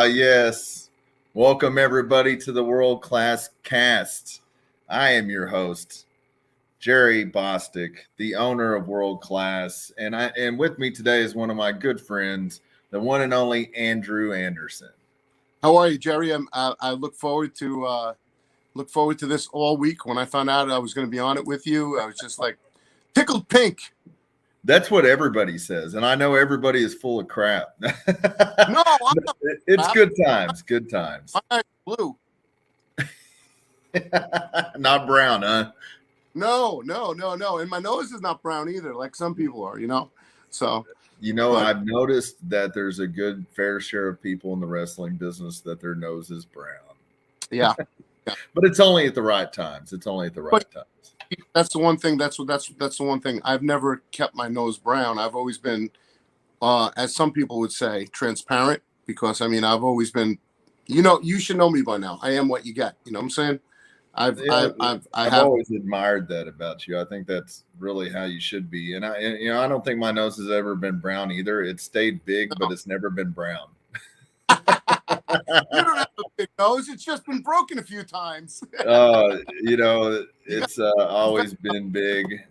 Yes. Welcome everybody to the World Class Cast. I am your host, Jerry Bostic, the owner of World Class, and with me today is one of my good friends, the one and only Andrew Anderson. How are you, Jerry? I look forward to this all week. When I found out I was going to be on it with you, I was just like tickled pink. That's what everybody says, and I know everybody is full of crap. No, it's good times. Good times. I'm blue. Not brown, huh? No. And my nose is not brown either, like some people are, So, I've noticed that there's a good fair share of people in the wrestling business that their nose is brown. Yeah. But it's only at the right times. Times. That's the one thing. That's the one thing. I've never kept my nose brown. I've always been, as some people would say, transparent. Because I've always been, you should know me by now. I am what you get. You know what I'm saying? I've always admired that about you. I think that's really how you should be. And I don't think my nose has ever been brown either. It's stayed big, but it's never been brown. You don't have a big nose. It's just been broken a few times. It's always been big.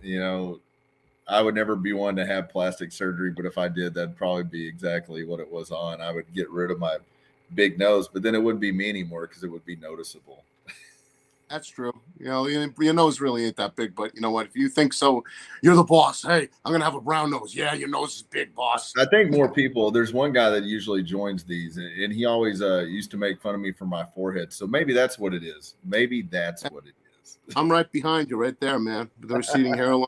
I would never be one to have plastic surgery, but if I did, that'd probably be exactly what it was on. I would get rid of my big nose, but then it wouldn't be me anymore because it would be noticeable. That's true. Your nose really ain't that big, but you know what? If you think so, you're the boss. Hey, I'm gonna have a brown nose. Yeah, your nose is big, boss. I think more people. There's one guy that usually joins these, and he always used to make fun of me for my forehead. So maybe that's what it is. I'm right behind you, right there, man. The receding hairline.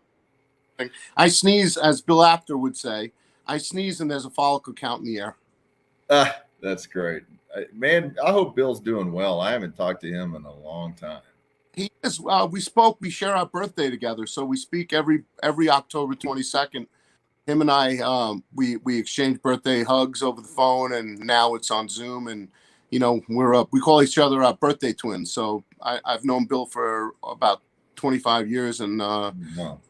I sneeze, as Bill Apter would say. I sneeze, and there's a follicle count in the air. That's great, man. I hope Bill's doing well. I haven't talked to him in a long time. He is. We share our birthday together, so we speak every October 22nd. Him and I, we exchange birthday hugs over the phone, and now it's on Zoom, and we call each other our birthday twins. So I've known Bill for about 25 years, and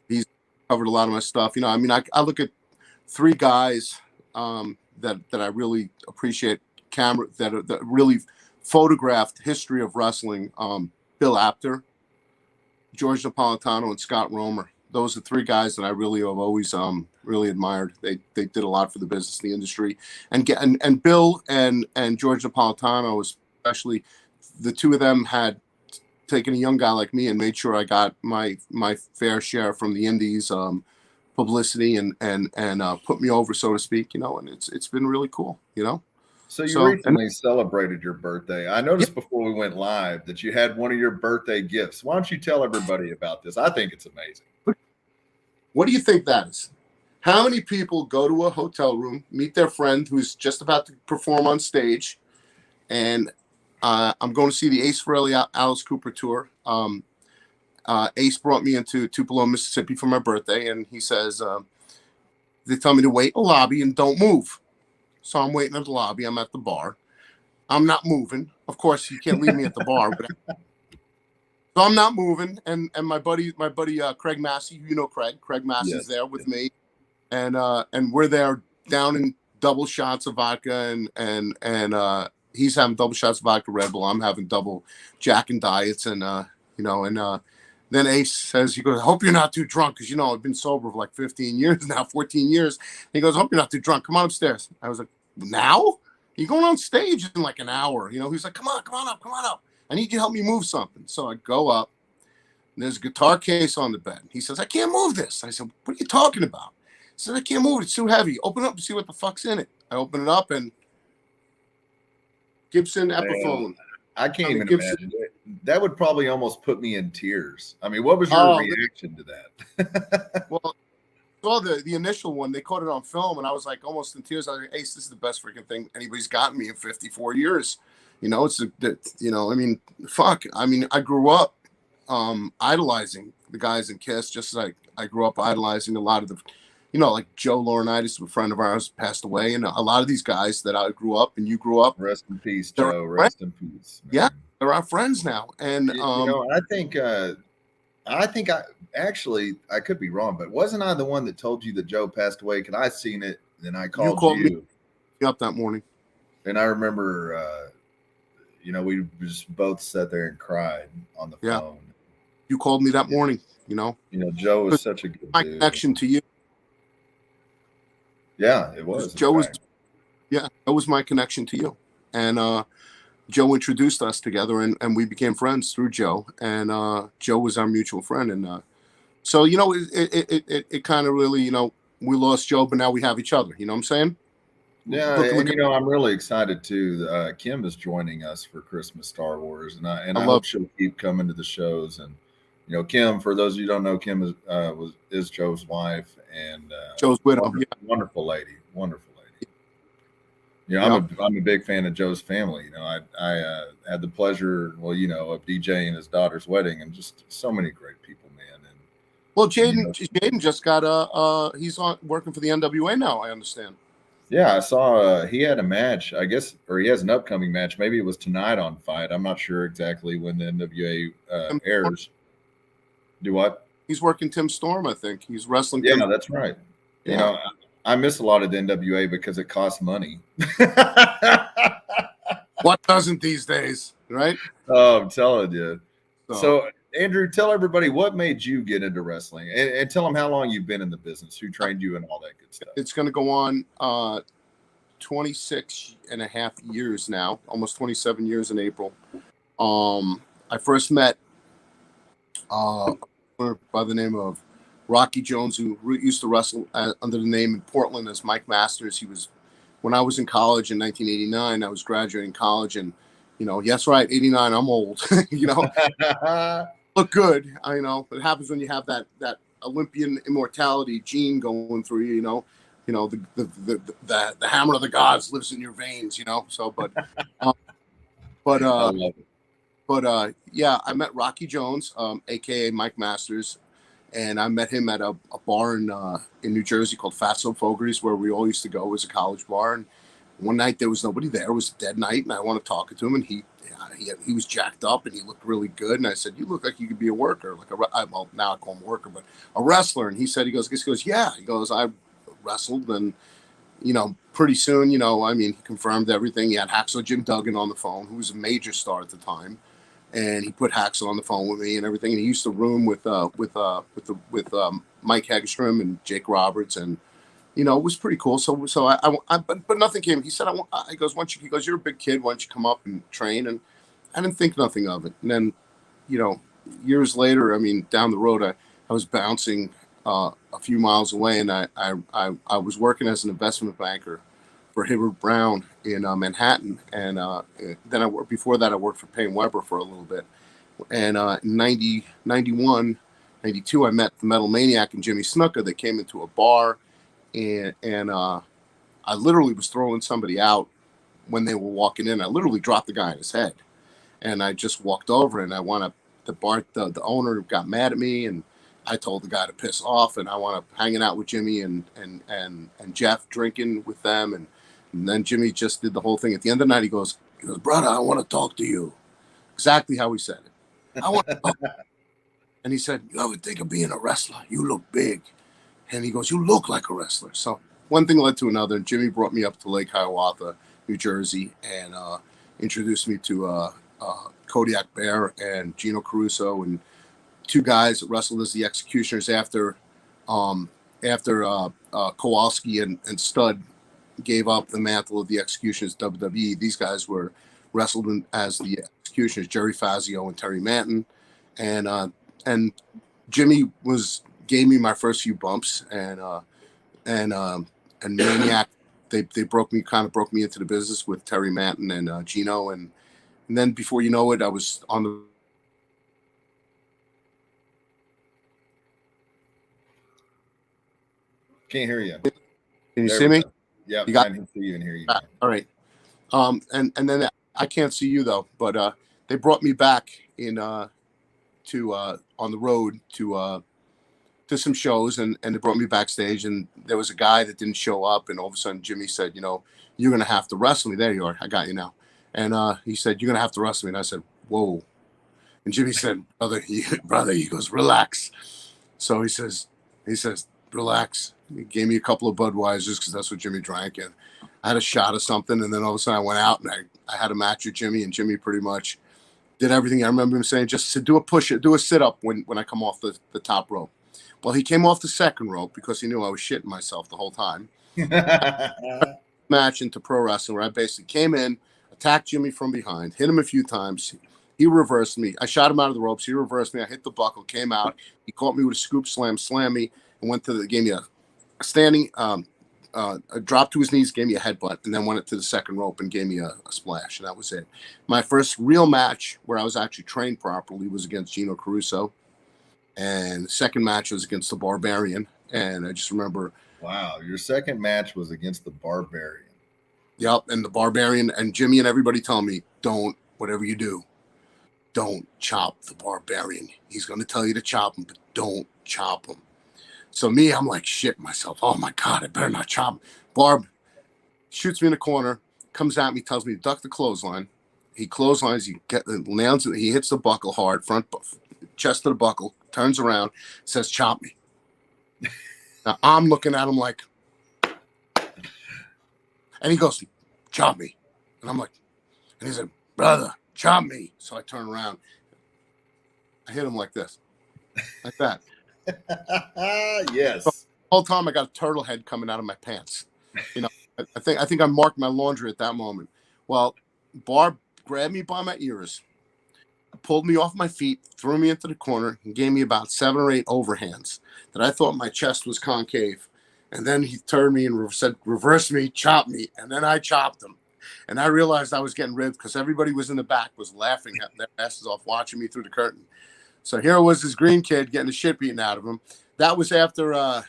he's covered a lot of my stuff. I look at three guys that I really appreciate, that really photographed history of wrestling. Bill Apter, George Napolitano, and Scott Romer. Those are three guys that I really have always really admired. They did a lot for the business, the industry, and Bill and George Napolitano, especially, the two of them had taken a young guy like me and made sure I got my fair share from the indies, publicity, and put me over, so to speak. And it's been really cool. So you recently celebrated your birthday. I noticed before we went live that you had one of your birthday gifts. Why don't you tell everybody about this? I think it's amazing. What do you think that is? How many people go to a hotel room, meet their friend who's just about to perform on stage, and I'm going to see the Ace Frehley Alice Cooper tour. Ace brought me into Tupelo, Mississippi for my birthday, and he says, they tell me to wait in the lobby and don't move. So I'm waiting at the lobby. I'm at the bar. I'm not moving. Of course, you can't leave me at the bar. But so I'm not moving. And my buddy Craig Massey, Craig Massey's there with me, and we're there down in double shots of vodka, and he's having double shots of vodka Red Bull. I'm having double Jack and Diets, and then Ace says, he goes, I hope you're not too drunk, because I've been sober for like 15 years now, 14 years. He goes, I hope you're not too drunk. Come on upstairs. I was like, now? You're going on stage in like an hour. He's like, come on up. I need you to help me move something. So I go up. And there's a guitar case on the bed. He says, I can't move this. I said, what are you talking about? He said, I can't move it. It's too heavy. Open it up and see what the fuck's in it. I open it up, and Gibson Epiphone. I can't even imagine it. That would probably almost put me in tears. What was your reaction to that? Well, saw the initial one. They caught it on film, and I was like almost in tears. I was like, Ace, this is the best freaking thing anybody's gotten me in 54 years. Fuck. I grew up idolizing the guys in Kiss, just like I grew up idolizing a lot of the, like Joe Laurinaitis, a friend of ours, passed away, and a lot of these guys that I grew up and you grew up. Rest in peace, Joe. Rest in peace. Man. Yeah, they're our friends now, and I think I could be wrong, but wasn't I the one that told you that Joe passed away? Because I seen it, and I called you. Me up that morning. And I remember, we just both sat there and cried on the Yeah, phone. you called me that morning. Joe was 'Cause such a good my dude. connection to you. Yeah, it 'Cause was, in Joe was, fact. yeah, that was my connection to you, and Joe introduced us together, and we became friends through Joe, and Joe was our mutual friend, and so it kind of really, we lost Joe, but now we have each other. You know what I'm saying? Yeah, Look, and I'm really excited too. Kim is joining us for Christmas Star Wars, and I I love hope she'll keep coming to the shows. And Kim, for those of you who don't know, Kim is Joe's wife, and Joe's with him. Yeah, wonderful lady, wonderful lady. yeah. I'm a big fan of Joe's family. I had the pleasure, of DJing his daughter's wedding, and just so many great people, man. Well, And Jaden just got he's on working for the NWA now. I understand. yeah, I saw he had a match, I guess, or he has an upcoming match. Maybe it was tonight on Fight. I'm not sure exactly when the NWA Tim Storm. airs. Do what? He's working Tim Storm. I think he's wrestling Tim. Yeah, that's right. You Yeah. know, I miss a lot of the NWA because it costs money. What doesn't these days, right? Oh, I'm telling you. So So, Andrew, tell everybody what made you get into wrestling, and tell them how long you've been in the business, who trained you, and all that good stuff. it's going to go on 26 and a half years now, almost 27 years in April. I first met by the name of Rocky Jones, who used to wrestle under the name in Portland as Mike Masters. He was, when I was in college in 1989, I was graduating college, and yes, right, 89, I'm old. Look good. It happens when you have that Olympian immortality gene going through you. The hammer of the gods lives in your veins. So, but I love it. yeah, I met Rocky Jones, aka Mike Masters, and I met him at a bar in New Jersey called Fatso Fogarty's, where we all used to go. It was a college bar, and one night there was nobody there. It was a dead night, and I wanted to talk to him, and he was jacked up, and he looked really good. And I said, "You look like you could be a worker, well, now I call him a worker, but a wrestler." And he said, he goes, "Yeah." He goes, "I wrestled," and pretty soon, he confirmed everything. He had Hacksaw Jim Duggan on the phone, who was a major star at the time, and he put Hacksaw on the phone with me and everything. And he used to room with Mike Hagstrom and Jake Roberts, and it was pretty cool. So but nothing came. He said, he goes, he goes, "You're a big kid. Why don't you come up and train?" And I didn't think nothing of it. And then, years later, down the road, I was bouncing a few miles away, and I was working as an investment banker for Hibbert Brown in Manhattan, and then before that I worked for Payne Weber for a little bit, and in 91, 92 I met the Metal Maniac and Jimmy Snuka. That came into a bar, and I literally was throwing somebody out when they were walking in. I literally dropped the guy on his head, and I just walked over, and the owner got mad at me, and I told the guy to piss off, and I wound up hanging out with Jimmy and Jeff, drinking with them, and then Jimmy just did the whole thing. At the end of the night, he goes, "Brother, I want to talk to you." Exactly how he said it. "I want to talk." And he said, "You ever think of being a wrestler? You look big." And he goes, "You look like a wrestler." So one thing led to another, and Jimmy brought me up to Lake Hiawatha, New Jersey, and introduced me to Kodiak Bear and Gino Caruso, and two guys that wrestled as the Executioners after Kowalski and Stud gave up the mantle of the Executioners WWE. These guys were wrestled as the Executioners, Jerry Fazio and Terry Manton, and Jimmy gave me my first few bumps, and Maniac, they broke me into the business with Terry Manton and Gino, and then before you know it, I was on the. Can't hear you. Can you There see we me? go. Yeah, You I got can see you and hear you now. all right. And then I can't see you though, but they brought me back in to on the road to some shows, and they brought me backstage, and there was a guy that didn't show up, and all of a sudden Jimmy said, "You're gonna have to wrestle me." There you are, I got you now. And he said, "You're gonna have to wrestle me," and I said, "Whoa." And Jimmy said, "Brother," he goes, "Relax." So he says, "Relax." He gave me a couple of Budweisers because that's what Jimmy drank. And I had a shot of something. And then all of a sudden I went out and I had a match with Jimmy. And Jimmy pretty much did everything. I remember him saying, just to do a sit-up when I come off the top rope. Well, he came off the second rope because he knew I was shitting myself the whole time. Match into pro wrestling where I basically came in, attacked Jimmy from behind, hit him a few times. He reversed me. I shot him out of the ropes. He reversed me. I hit the buckle, came out. He caught me with a scoop slam, slammed me, and gave me a standing, a drop to his knees, gave me a headbutt, and then went to the second rope and gave me a splash, and that was it. My first real match where I was actually trained properly was against Gino Caruso, and the second match was against the Barbarian, and I just remember. Wow, your second match was against the Barbarian. Yep, and the Barbarian and Jimmy and everybody telling me, don't, whatever you do, don't chop the Barbarian. He's going to tell you to chop him, but don't chop him. So me, I'm like, shit myself. Oh my God, I better not chop him. Barb shoots me in the corner, comes at me, tells me to duck the clothesline. He clotheslines, he hits the buckle hard, chest of the buckle, turns around, says, chop me. Now I'm looking at him like, and he goes, chop me. And I'm like, and he said, brother, chop me. So I turn around. I hit him like this, like that. Yes. So the whole time I got a turtle head coming out of my pants. You know, I think I marked my laundry at that moment. Well, Barb grabbed me by my ears, pulled me off my feet, threw me into the corner, and gave me about 7 or 8 overhands that I thought my chest was concave. And then he turned me and said, reverse me, chop me. And then I chopped him. And I realized I was getting ribbed because everybody was in the back was laughing at their asses off watching me through the curtain. So here was this green kid getting the shit beaten out of him. That was after,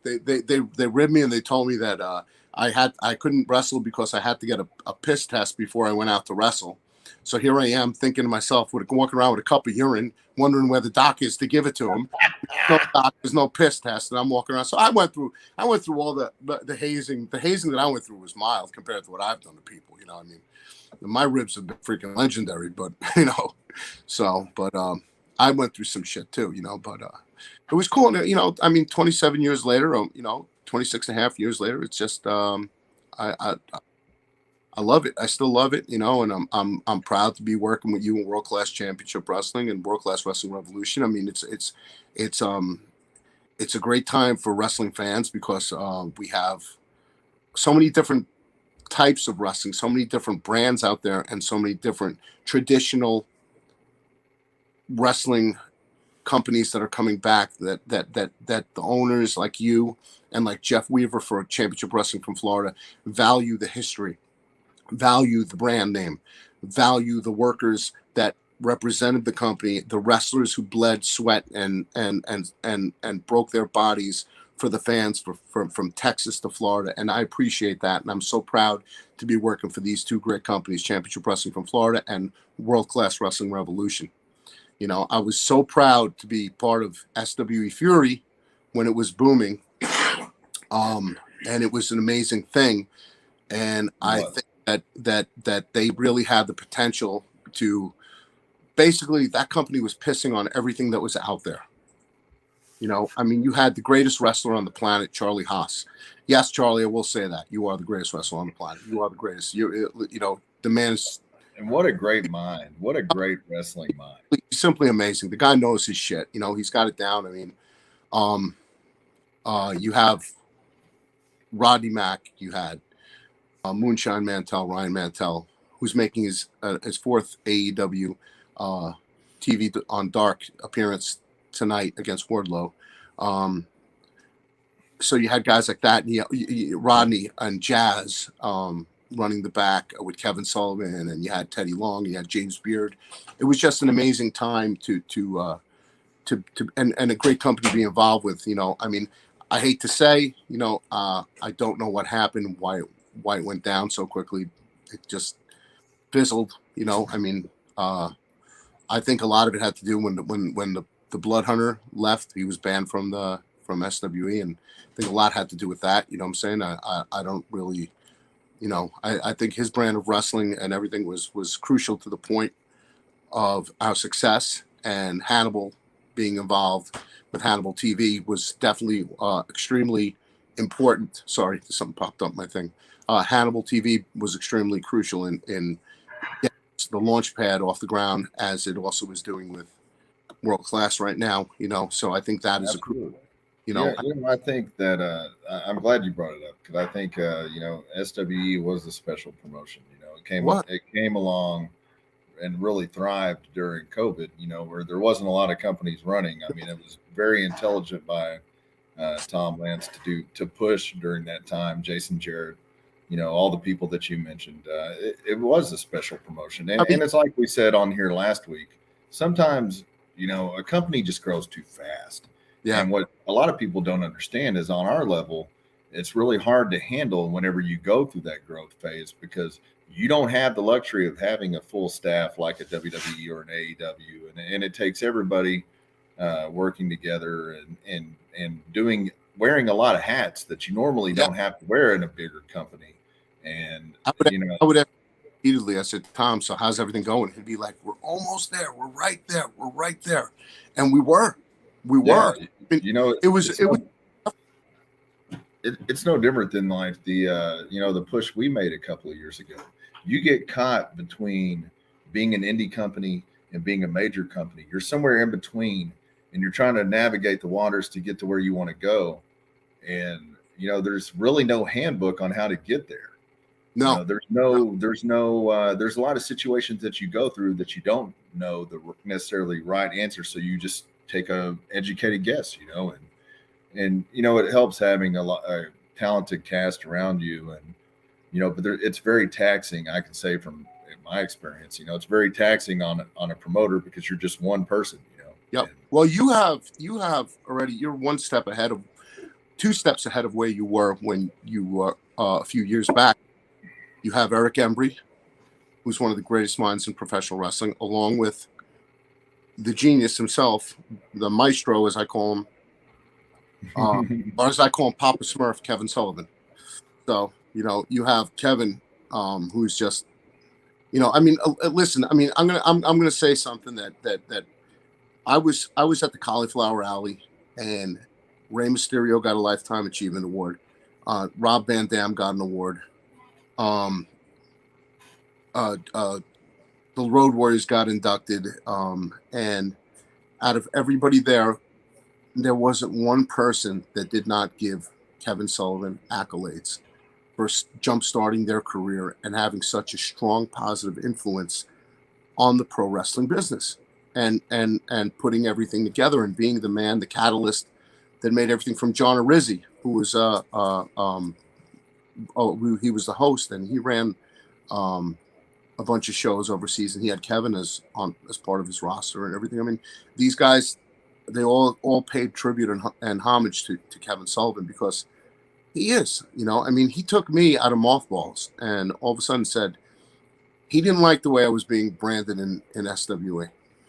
they ribbed me and they told me that I couldn't wrestle because I had to get a piss test before I went out to wrestle. So here I am thinking to myself, walking around with a cup of urine, wondering where the doc is to give it to him. No doc, there's no piss test, and I'm walking around. So I went through all the hazing. The hazing that I went through was mild compared to what I've done to people. You know, I mean, my ribs have been freaking legendary, but I went through some shit too, but it was cool. 27 years later, 26 and a half years later, it's just, I love it. I still love it, and I'm proud to be working with you in World Class Championship Wrestling and World Class Wrestling Revolution. I mean, it's a great time for wrestling fans because we have so many different types of wrestling, so many different brands out there, and so many different traditional wrestling companies that are coming back. That the owners like you and like Jeff Weaver for Championship Wrestling from Florida value the history, value the brand name, value the workers that represented the company, the wrestlers who bled, sweat, and broke their bodies for the fans from Texas to Florida. And I appreciate that. And I'm so proud to be working for these two great companies, Championship Wrestling from Florida and World Class Wrestling Revolution. I was so proud to be part of SWE Fury when it was booming. And it was an amazing thing. And I think that they really had the potential to basically, that company was pissing on everything that was out there. You had the greatest wrestler on the planet, Charlie Haas. Yes, Charlie, I will say that. You are the greatest wrestler on the planet. You are the greatest. The man is. And what a great mind. What a great wrestling mind. He's simply amazing. The guy knows his shit. He's got it down. I mean, you have Rodney Mack. You had Moonshine Mantell, Ryan Mantell, who's making his 4th AEW TV on Dark appearance tonight against Wardlow. So you had guys like that, and Rodney and Jazz running the back with Kevin Sullivan, and you had Teddy Long, and you had James Beard. It was just an amazing time to and a great company to be involved with. I hate to say, I don't know what happened, why it went down so quickly. It just fizzled. I think a lot of it had to do when the Blood Hunter left. He was banned from SWE, and I think a lot had to do with that. You know what I'm saying? I don't really, I think his brand of wrestling and everything was crucial to the point of our success, and Hannibal being involved with Hannibal TV was definitely extremely important. Sorry, something popped up my thing. Hannibal TV was extremely crucial in getting the launch pad off the ground, as it also is doing with World Class right now. So I think that is a crucial. Absolutely. Yeah, I think that I'm glad you brought it up, because I think SWE was a special promotion. What? It came along and really thrived during COVID. Where there wasn't a lot of companies running. I mean, it was very intelligent by Tom Lance to push during that time. Jason Jarrett, all the people that you mentioned. It was a special promotion, and it's like we said on here last week. Sometimes a company just grows too fast. Yeah. And what a lot of people don't understand is, on our level, it's really hard to handle whenever you go through that growth phase, because you don't have the luxury of having a full staff like a WWE or an AEW, and it takes everybody working together and wearing a lot of hats that you normally don't have to wear in a bigger company. And I would have repeatedly. I said, Tom, so how's everything going? He'd be like, we're almost there. We're right there. We're right there. And we were. It's no different than like the push we made a couple of years ago. You get caught between being an indie company and being a major company. You're somewhere in between, and you're trying to navigate the waters to get to where you want to go. And there's really no handbook on how to get there. No, there's a lot of situations that you go through that you don't know the necessarily right answer. So you just take a educated guess, and it helps having a talented cast around you. And but it's very taxing. I can say from my experience, it's very taxing on a promoter, because you're just one person. Yep. Well, you have already. You're two steps ahead of where you were when you were a few years back. You have Eric Embry, who's one of the greatest minds in professional wrestling, along with the genius himself, the maestro, as I call him, or as I call him, Papa Smurf, Kevin Sullivan. So you have Kevin, who's just, listen. I mean, I'm gonna say something that I was at the Cauliflower Alley, and Rey Mysterio got a Lifetime Achievement Award. Rob Van Dam got an award. The Road Warriors got inducted, and out of everybody there wasn't one person that did not give Kevin Sullivan accolades for jump-starting their career and having such a strong positive influence on the pro wrestling business, and putting everything together and being the man, the catalyst that made everything from John Arizzi, who was he was the host, and he ran a bunch of shows overseas, and he had Kevin as part of his roster and everything. I mean, these guys, they all paid tribute and homage to Kevin Sullivan, because he is, he took me out of mothballs and all of a sudden said he didn't like the way I was being branded in SWA,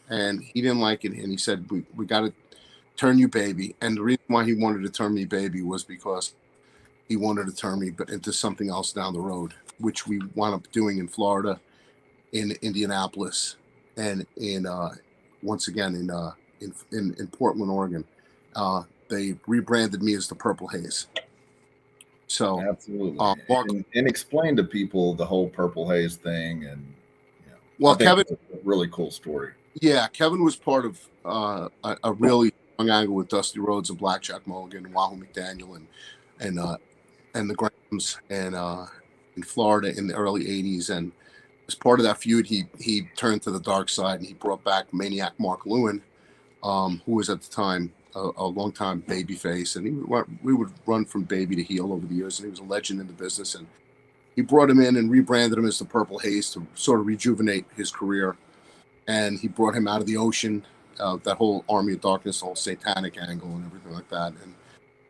and he didn't like it, and he said, we got to turn you baby. And the reason why he wanted to turn me baby was because he wanted to turn me into something else down the road, which we wound up doing in Florida, in Indianapolis, and once again in Portland, Oregon. They rebranded me as the Purple Haze. So absolutely, and explain to people the whole Purple Haze thing, and well, Kevin, it's a really cool story. Yeah, Kevin was part of a really strong angle with Dusty Rhodes and Blackjack Mulligan and Wahoo McDaniel and the Grahams and in Florida in the early '80s, and as part of that feud, he turned to the dark side, and he brought back Maniac Mark Lewin, who was at the time a long-time babyface, and we would run from baby to heel over the years, and he was a legend in the business. And he brought him in and rebranded him as the Purple Haze to sort of rejuvenate his career. And he brought him out of the ocean, that whole Army of Darkness, the whole satanic angle and everything like that. And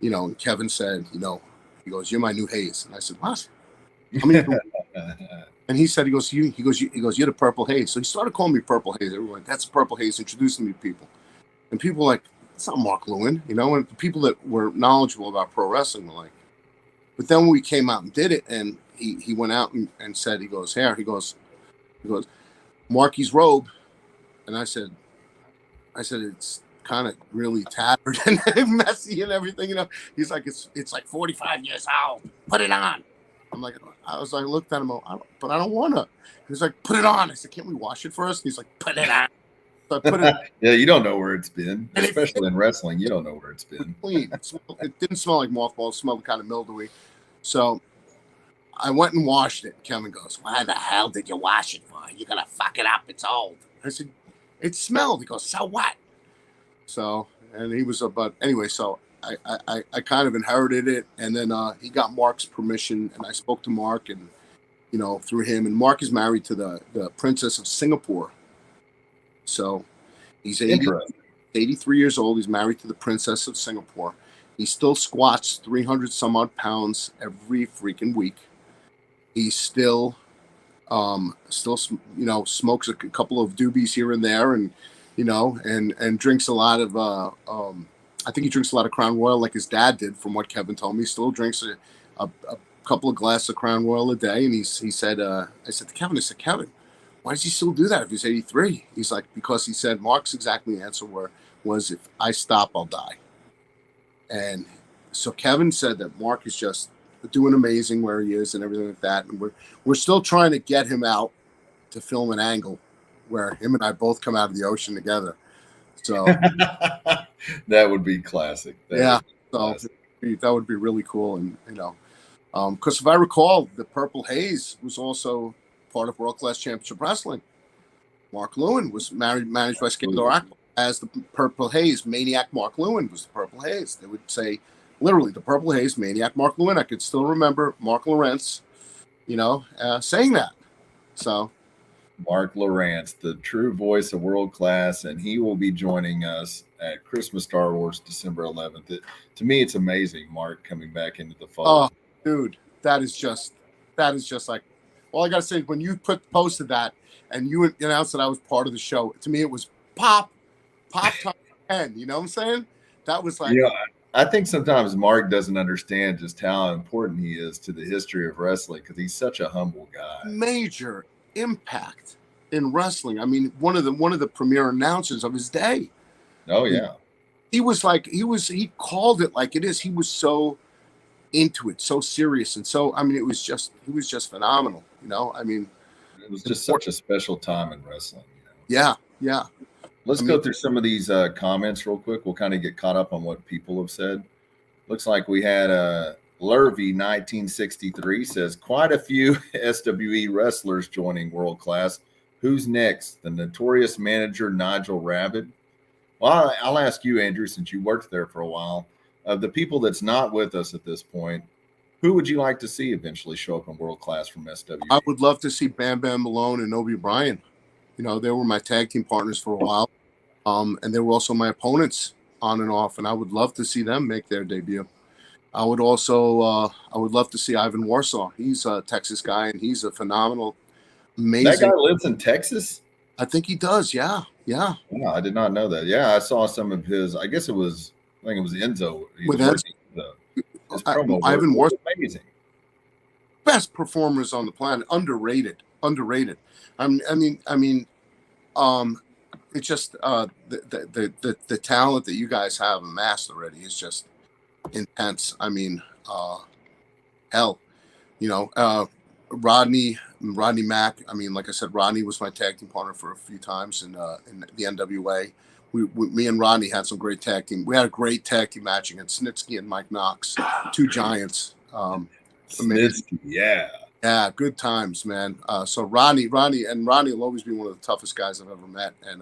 and Kevin said, he goes, "You're my new Haze." And I said, "What?" And he said, he goes, "You're the Purple Haze." So he started calling me Purple Haze. Everyone, "That's Purple Haze," introducing me to people. And people were like, "It's not Mark Lewin," and the people that were knowledgeable about pro wrestling were like. But then when we came out and did it, and he went out and said, he goes, Marky's robe. And I said, it's kind of really tattered and messy and everything. He's like, it's like 45 years old. Put it on. I looked at him, but I don't want to. He was like, put it on. I said, can't we wash it first? He's like, put it on. So I put it. Yeah, you don't know where it's been, especially in wrestling. You don't know where it's been. Clean. It didn't smell like mothballs. It smelled kind of mildewy. So I went and washed it. Kevin goes, why the hell did you wash it for? You're going to fuck it up. It's old. I said, it smelled. He goes, so what? So, and he was but anyway, so I kind of inherited it. And then he got Mark's permission, and I spoke to Mark and, through him. And Mark is married to the Princess of Singapore. So he's 83 years old. He's married to the Princess of Singapore. He still squats 300 some odd pounds every freaking week. He still smokes a couple of doobies here and there, and and drinks a lot of I think he drinks a lot of Crown Royal like his dad did, from what Kevin told me. He still drinks a couple of glasses of Crown Royal a day. And he said, I said to Kevin, Kevin, why does he still do that if he's 83? He's like, because he said Mark's exactly answer was if I stop, I'll die. And so Kevin said that Mark is just doing amazing where he is and everything like that. And we're still trying to get him out to film an angle where him and I both come out of the ocean together. So that would be classic. That would be really cool. And because if I recall, the Purple Haze was also part of World Class Championship Wrestling. Mark Lewin was managed by Skandor Akbar as the Purple Haze. Maniac Mark Lewin was the Purple Haze. They would say literally the Purple Haze, Maniac Mark Lewin. I could still remember Mark Lowrance, saying that. So Mark Lowrance, the true voice of World Class, and he will be joining us at Christmas Star Wars December 11th. To me, it's amazing, Mark coming back into the fold. Oh, dude, that is just like, all I gotta say is when you posted that and you announced that I was part of the show, to me it was pop time 10. You know what I'm saying? That was like, I think sometimes Mark doesn't understand just how important he is to the history of wrestling, because he's such a humble guy. Major impact in wrestling. I mean, one of the premier announcers of his day. Oh yeah. He called it like it is. He was so into it, so serious, and so he was just phenomenal. I mean, it was just such a special time in wrestling. Yeah. Let's go through some of these comments real quick. We'll kind of get caught up on what people have said. Looks like we had Lurvy 1963 says quite a few SWE wrestlers joining World Class. Who's next? The notorious manager Nigel Rabbit. Well, I'll ask you, Andrew, since you worked there for a while. Of the people that's not with us at this point, who would you like to see eventually show up in World Class from SWE? I would love to see Bam Bam Malone and Obi Bryan. They were my tag team partners for a while. And they were also my opponents on and off, and I would love to see them make their debut. I would also love to see Ivan Warsaw. He's a Texas guy, and he's a phenomenal, amazing. That guy lives in Texas? I think he does. Yeah. Yeah, I did not know that. Yeah, I saw some of his. I think it was Enzo. With Enzo. Ivan Warsaw, amazing. Best performers on the planet. Underrated. I mean. It's just the talent that you guys have amassed already is just intense. I mean, Rodney Mack. I mean, like I said, Rodney was my tag team partner for a few times in the NWA. Me and Rodney had some great tag team. We had a great tag team match against Snitsky and Mike Knox, two giants. Snitsky, yeah. Yeah, good times, man. So Ronnie will always be one of the toughest guys I've ever met, and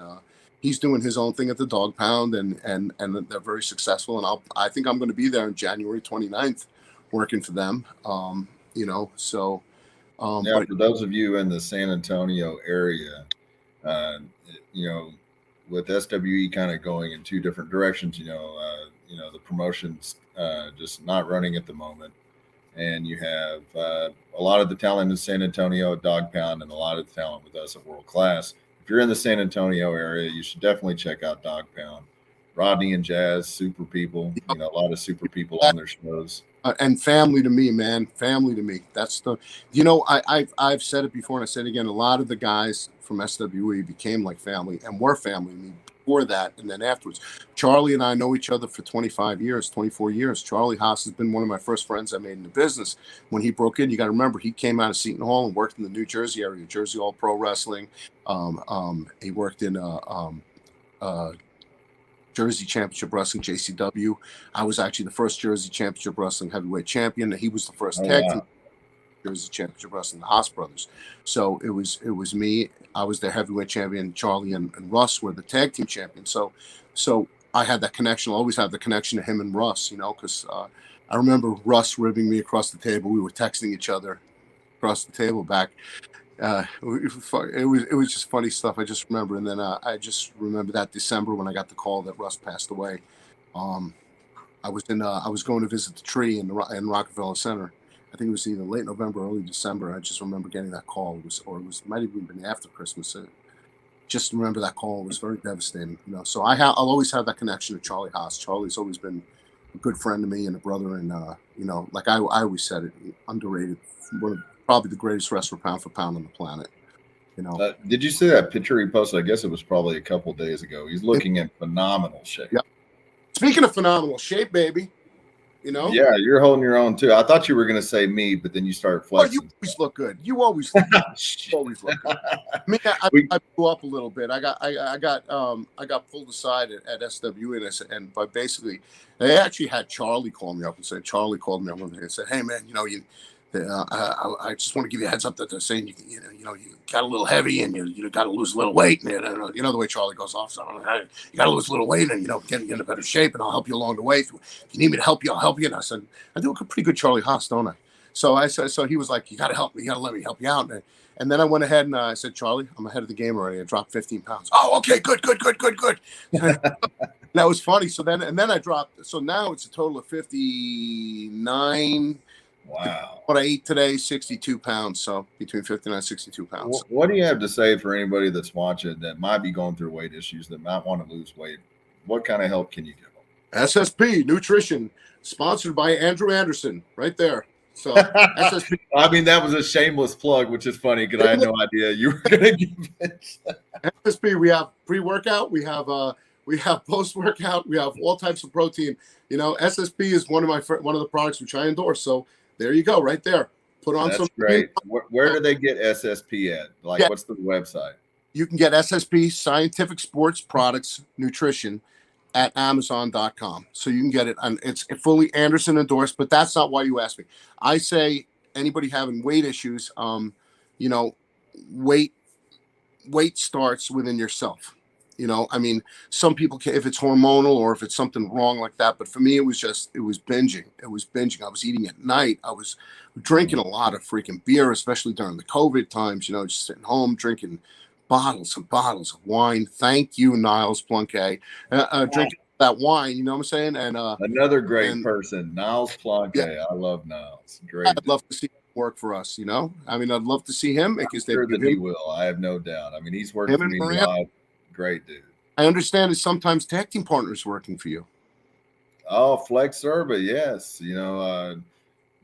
he's doing his own thing at the Dog Pound, and they're very successful. And I think I'm going to be there on January 29th, working for them. So for those of you in the San Antonio area, with SWE kind of going in two different directions, the promotion's just not running at the moment. And you have a lot of the talent in San Antonio at Dog Pound and a lot of the talent with us at World Class. If you're in the San Antonio area, you should definitely check out Dog Pound. Rodney and Jazz, super people. Yep. You know, a lot of super people on their shows. And family to me, man. Family to me. That's the, I've said it before, and I said it again. A lot of the guys from SWE became like family and were family to me before that, and then afterwards. Charlie and I know each other for 25 years, 24 years. Charlie Haas has been one of my first friends I made in the business. When he broke in, you got to remember, he came out of Seton Hall and worked in the New Jersey area, Jersey All Pro Wrestling. He worked in Jersey Championship Wrestling, JCW. I was actually the first Jersey Championship Wrestling heavyweight champion. He was the first tag team Jersey Championship Wrestling, the Haas brothers. So it was me. I was their heavyweight champion. Charlie and Russ were the tag team champions. So I had that connection. I'll always have the connection to him and Russ, because I remember Russ ribbing me across the table. We were texting each other across the table back. It was just funny stuff. I just remember, and then I just remember that December when I got the call that Russ passed away. I was going to visit the tree in Rockefeller Center. I think it was either late November, early December. I just remember getting that call. It might have even been after Christmas. Just remember that call. It was very devastating. So I'll always have that connection to Charlie Haas. Charlie's always been a good friend to me and a brother, and like I always said it, underrated. Probably the greatest wrestler pound for pound on the planet. Did you see that picture he posted? I guess it was probably a couple of days ago. He's looking in phenomenal shape. Yeah. Speaking of phenomenal shape, baby. Yeah, you're holding your own too. I thought you were going to say me, but then you started flexing. Oh, you always look good. You always look good. Always look good. I mean, I blew up a little bit. I got pulled aside at SW, and by basically, they actually had Charlie call me up and said, Charlie called me up and said, hey man, I just want to give you a heads up that they're saying you got a little heavy and you got to lose a little weight, and the way Charlie goes off. So you got to lose a little weight and get in a better shape, and I'll help you along the way. If you need me to help you, I'll help you. And I said, I do a pretty good Charlie Haas, don't I? So he was like, you got to help me. You got to let me help you out. And then I went ahead and I said, Charlie, I'm ahead of the game already. I dropped 15 pounds. Oh, okay, good. That was funny. So then I dropped. So now it's a total of 59. Wow. What I ate today, 62 pounds. So between 59 and 62 pounds. What do you have to say for anybody that's watching that might be going through weight issues, that might want to lose weight? What kind of help can you give them? SSP Nutrition, sponsored by Andrew Anderson, right there. So SSP. I mean, that was a shameless plug, which is funny because I had no idea you were going to give it. SSP, we have pre-workout, we have post-workout, we have all types of protein. SSP is one of the products which I endorse. So there you go, right there. Put on That's some. Great. Where do they get SSP at? What's the website? You can get SSP, Scientific Sports Products Nutrition, at Amazon.com. So you can get it, and it's fully Anderson endorsed. But that's not why you asked me. I say anybody having weight issues, weight starts within yourself. I mean, some people can, if it's hormonal or if it's something wrong like that. But for me, it was binging. I was eating at night. I was drinking a lot of freaking beer, especially during the COVID times, just sitting home drinking bottles and bottles of wine. Thank you, Niles Plunkett. Drinking that wine, you know what I'm saying? And another great person, Niles Plunkett. Yeah. I love Niles. Great. I'd love to see him work for us, I mean, I'd love to see him. I'm sure that he will. I have no doubt. I mean, he's working for me live. Great dude. I understand it's sometimes tag team partners working for you. Oh, Flex Serba, yes.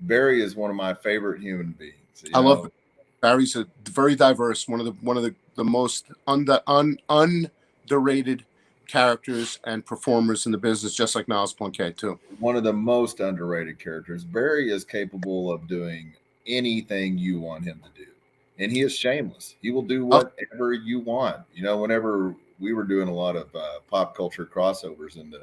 Barry is one of my favorite human beings. I love it. Barry's a very diverse, one of the most underrated characters and performers in the business, just like Niles Plunkett too. One of the most underrated characters. Barry is capable of doing anything you want him to do, and he is shameless. He will do whatever you want. Whenever we were doing a lot of pop culture crossovers into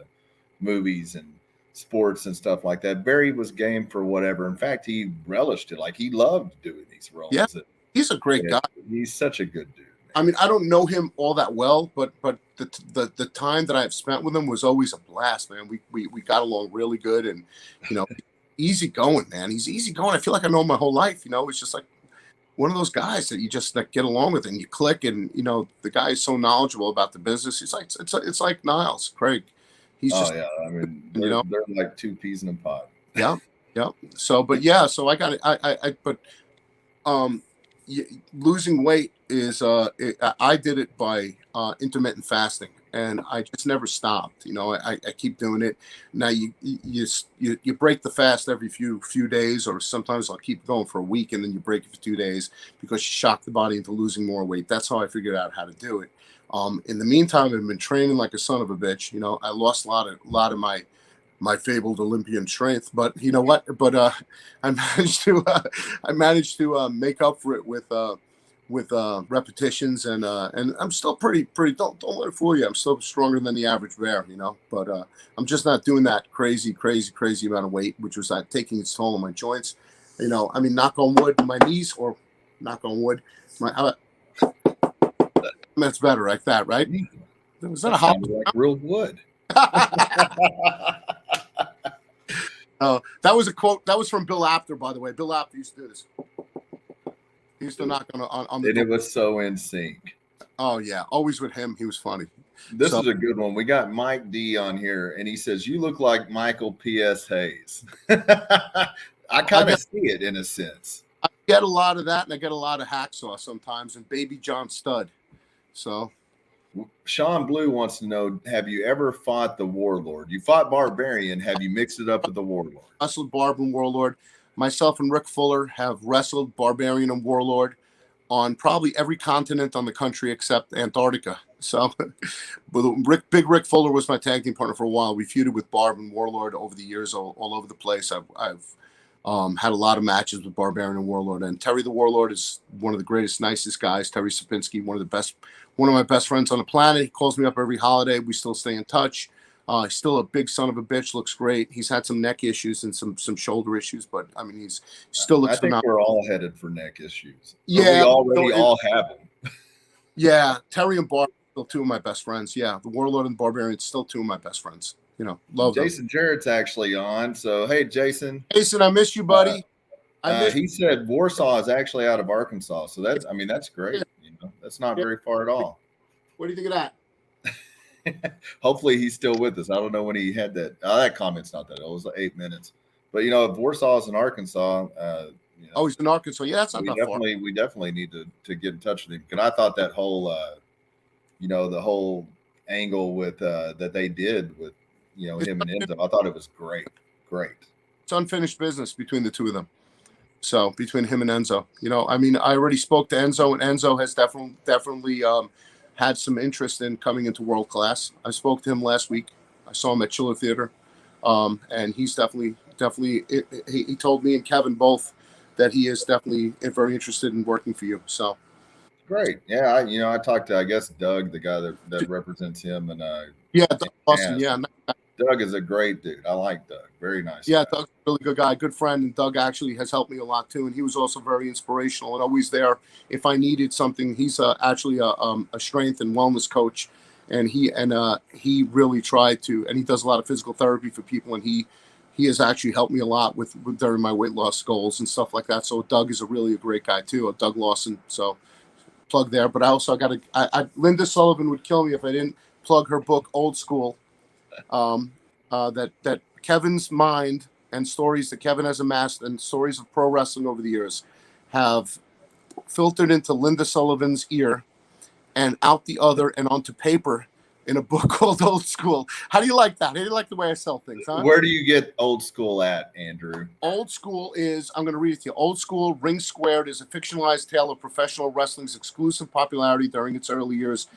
movies and sports and stuff like that, Barry was game for whatever. In fact, he relished it. Like, he loved doing these roles. Yeah, he's a great guy. He's such a good dude. Man. I mean, I don't know him all that well, but the time that I've spent with him was always a blast, man. We got along really good, and easy going, man. He's easy going. I feel like I know him my whole life. It's just like one of those guys that you just get along with and you click, and the guy is so knowledgeable about the business. He's like it's like Niles Craig. He's yeah. I mean, they're like two peas in a pod. Yeah. So, but yeah, so I got it. losing weight is I did it by intermittent fasting, and I just never stopped. I keep doing it. Now you break the fast every few days, or sometimes I'll keep going for a week and then you break it for 2 days because you shock the body into losing more weight. That's how I figured out how to do it. In the meantime, I've been training like a son of a bitch. I lost a lot of my fabled Olympian strength, but you know what? But I managed to make up for it with repetitions, and I'm still pretty. Don't let it fool you. I'm still stronger than the average bear, But I'm just not doing that crazy amount of weight, which was taking its toll on my joints. I mean, knock on wood, my knees, or knock on wood, my. That's better like that, right? Was that a hot? Like real wood. That was a quote. That was from Bill Apter, by the way. Bill Apter used to do this. He used to knock on the door. And it was so in sync. Oh, yeah. Always with him. He was funny. This is a good one. We got Mike D on here, and he says, "You look like Michael P.S. Hayes." I kind of see it in a sense. I get a lot of that, and I get a lot of Hacksaw sometimes, and Baby John Studd. So... Sean Blue wants to know, have you ever fought the Warlord? You fought Barbarian. Have you mixed it up with the Warlord? Wrestled Barb and Warlord. Myself and Rick Fuller have wrestled Barbarian and Warlord on probably every continent on the country except Antarctica. So Big Rick Fuller was my tag team partner for a while. We feuded with Barb and Warlord over the years all over the place. I've had a lot of matches with Barbarian and Warlord. And Terry the Warlord is one of the greatest, nicest guys. Terry Sapinski, one of my best friends on the planet. He calls me up every holiday. We still stay in touch. He's still a big son of a bitch. Looks great. He's had some neck issues and some shoulder issues, but I mean, he's still looks. I think we're all headed for neck issues. Yeah, we already all have them. Yeah, Terry and Barb are still two of my best friends. Yeah, the Warlord and Barbarian still two of my best friends. Love Jason them. Jarrett's actually on. So hey, Jason. Jason, I miss you, buddy. He said Warsaw is actually out of Arkansas, so that's great. That's not very far at all. What do you think of that? Hopefully he's still with us. I don't know when he had that. That comment's not that old. It was like 8 minutes. But if Warsaw is in Arkansas, he's in Arkansas. Yeah, that's not that far. We definitely need to get in touch with him, because I thought that whole the whole angle with that they did with him and Enzo, I thought it was great. It's unfinished business between the two of them. So between him and Enzo, I mean, I already spoke to Enzo, and Enzo has definitely had some interest in coming into World Class. I spoke to him last week. I saw him at Chiller Theater, and he's definitely. He told me and Kevin both that he is definitely very interested in working for you. So great, yeah. I talked to, I guess, Doug, the guy that represents him, and Doug Austin, yeah. Doug is a great dude. I like Doug. Very nice. Yeah, guy. Doug's a really good guy, good friend, and Doug actually has helped me a lot too. And he was also very inspirational and always there if I needed something. He's actually a strength and wellness coach, and he really tried to, and he does a lot of physical therapy for people, and he has actually helped me a lot with during my weight loss goals and stuff like that. So Doug is a great guy too, Doug Lawson. So plug there. But I also got Linda Sullivan would kill me if I didn't plug her book, Old School. That Kevin's mind and stories that Kevin has amassed and stories of pro wrestling over the years have filtered into Linda Sullivan's ear and out the other and onto paper in a book called Old School. How do you like that? How do you like the way I sell things? Huh? Where do you get Old School at, Andrew? Old School is, I'm going to read it to you. Old School, Ring Squared, is a fictionalized tale of professional wrestling's exclusive popularity during its early years.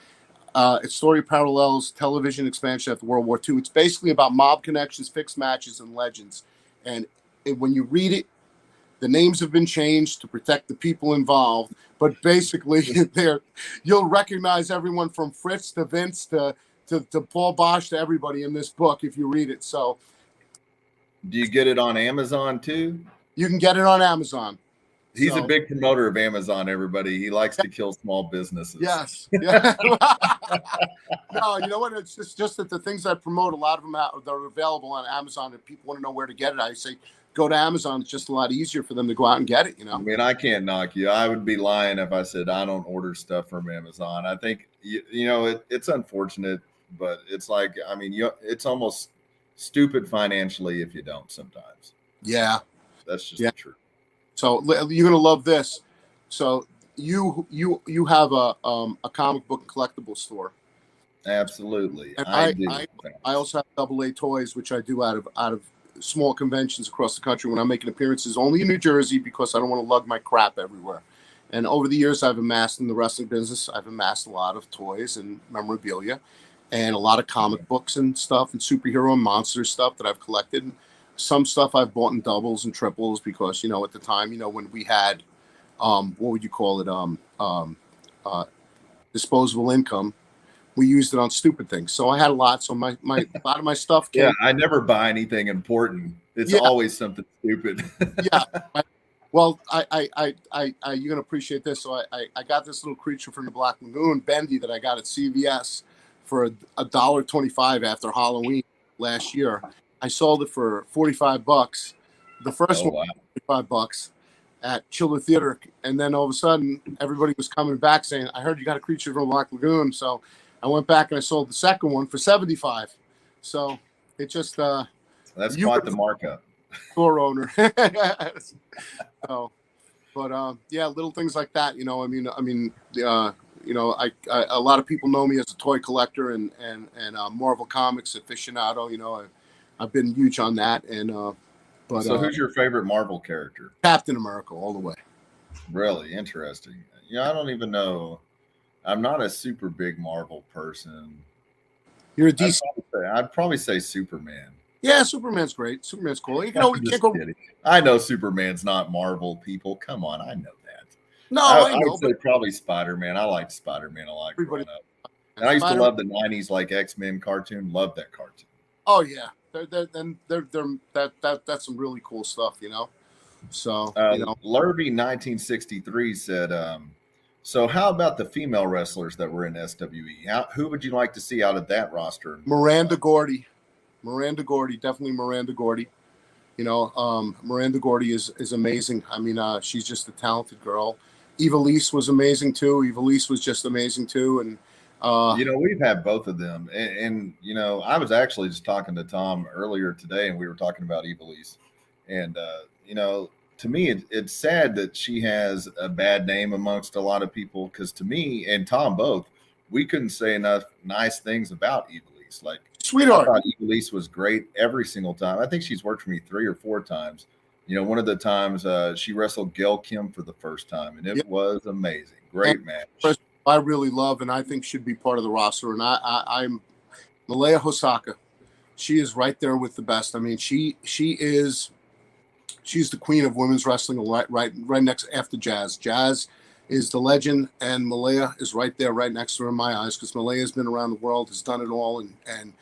Its story parallels television expansion after World War II. It's basically about mob connections, fixed matches, and legends. And when you read it, the names have been changed to protect the people involved. But basically, you'll recognize everyone from Fritz to Vince to Paul Bosch to everybody in this book if you read it. So, do you get it on Amazon too? You can get it on Amazon. He's a big promoter of Amazon, everybody. He likes to kill small businesses. Yes. Yeah. No, you know what? It's just that the things I promote, a lot of them they're available on Amazon, and people want to know where to get it. I say, go to Amazon. It's just a lot easier for them to go out and get it, I mean, I can't knock you. I would be lying if I said I don't order stuff from Amazon. I think, it's unfortunate, but it's like, I mean, it's almost stupid financially if you don't sometimes. Yeah. That's just the truth. So you're going to love this. So you have a comic book and collectible store. Absolutely, And I do. I also have Double A Toys, which I do out of small conventions across the country when I'm making appearances, only in New Jersey because I don't want to lug my crap everywhere. And over the years I've amassed in the wrestling business, I've amassed a lot of toys and memorabilia and a lot of comic books and stuff and superhero and monster stuff that I've collected. Some stuff I've bought in doubles and triples because, at the time, when we had, what would you call it? Uh, disposable income. We used it on stupid things. So I had a lot. So my a lot of my stuff came. Yeah, I never buy anything important. It's Yeah, always something stupid. yeah. Well, you're gonna appreciate this. So I got this little creature from the Black Lagoon, Bendy, that I got at CVS for $1.25 after Halloween last year. I sold it for $45. The first Oh one, wow! $45 at Chiller Theater, and then all of a sudden, everybody was coming back saying, "I heard you got a creature from Black Lagoon." So I went back and I sold the second one for $75. So it just That's you quite were the markup. the store owner. So, but yeah, little things like that. A lot of people know me as a toy collector and Marvel Comics aficionado. I've been huge on that. But So, who's your favorite Marvel character? Captain America all the way. Really interesting. Yeah, I don't even know. I'm not a super big Marvel person. You're a DC. I'd probably say Superman. Yeah, Superman's great. Superman's cool. You I'm can't just go. kidding. I know Superman's not Marvel, people. Come on, I know that. No, I I know, would say but probably Spider-Man. I liked Spider-Man a lot everybody. growing up. And I used to love the '90s like X-Men cartoon. Love that cartoon. Oh yeah, that's some really cool stuff. So Lurby 1963 said, "So how about the female wrestlers that were in SWE? Who would you like to see out of that roster?" Miranda Gordy, definitely Miranda Gordy. Miranda Gordy is amazing. I mean, she's just a talented girl. Eva Lise was amazing too. Eva Lise was just amazing too. And we've had both of them, and I was actually just talking to Tom earlier today, and we were talking about Eva Lise, and to me, it's sad that she has a bad name amongst a lot of people because to me and Tom both, we couldn't say enough nice things about Eva Lise. Like, sweetheart. I thought Eva Lise was great every single time. I think she's worked for me 3 or 4 times. One of the times she wrestled Gail Kim for the first time, and it was amazing. Great match. I really love and I think should be part of the roster. And I'm Malaya Hosaka. She is right there with the best. I mean, she's the queen of women's wrestling, right next after Jazz. Jazz is the legend, and Malaya is right there, right next to her in my eyes, because Malaya's been around the world, has done it all, and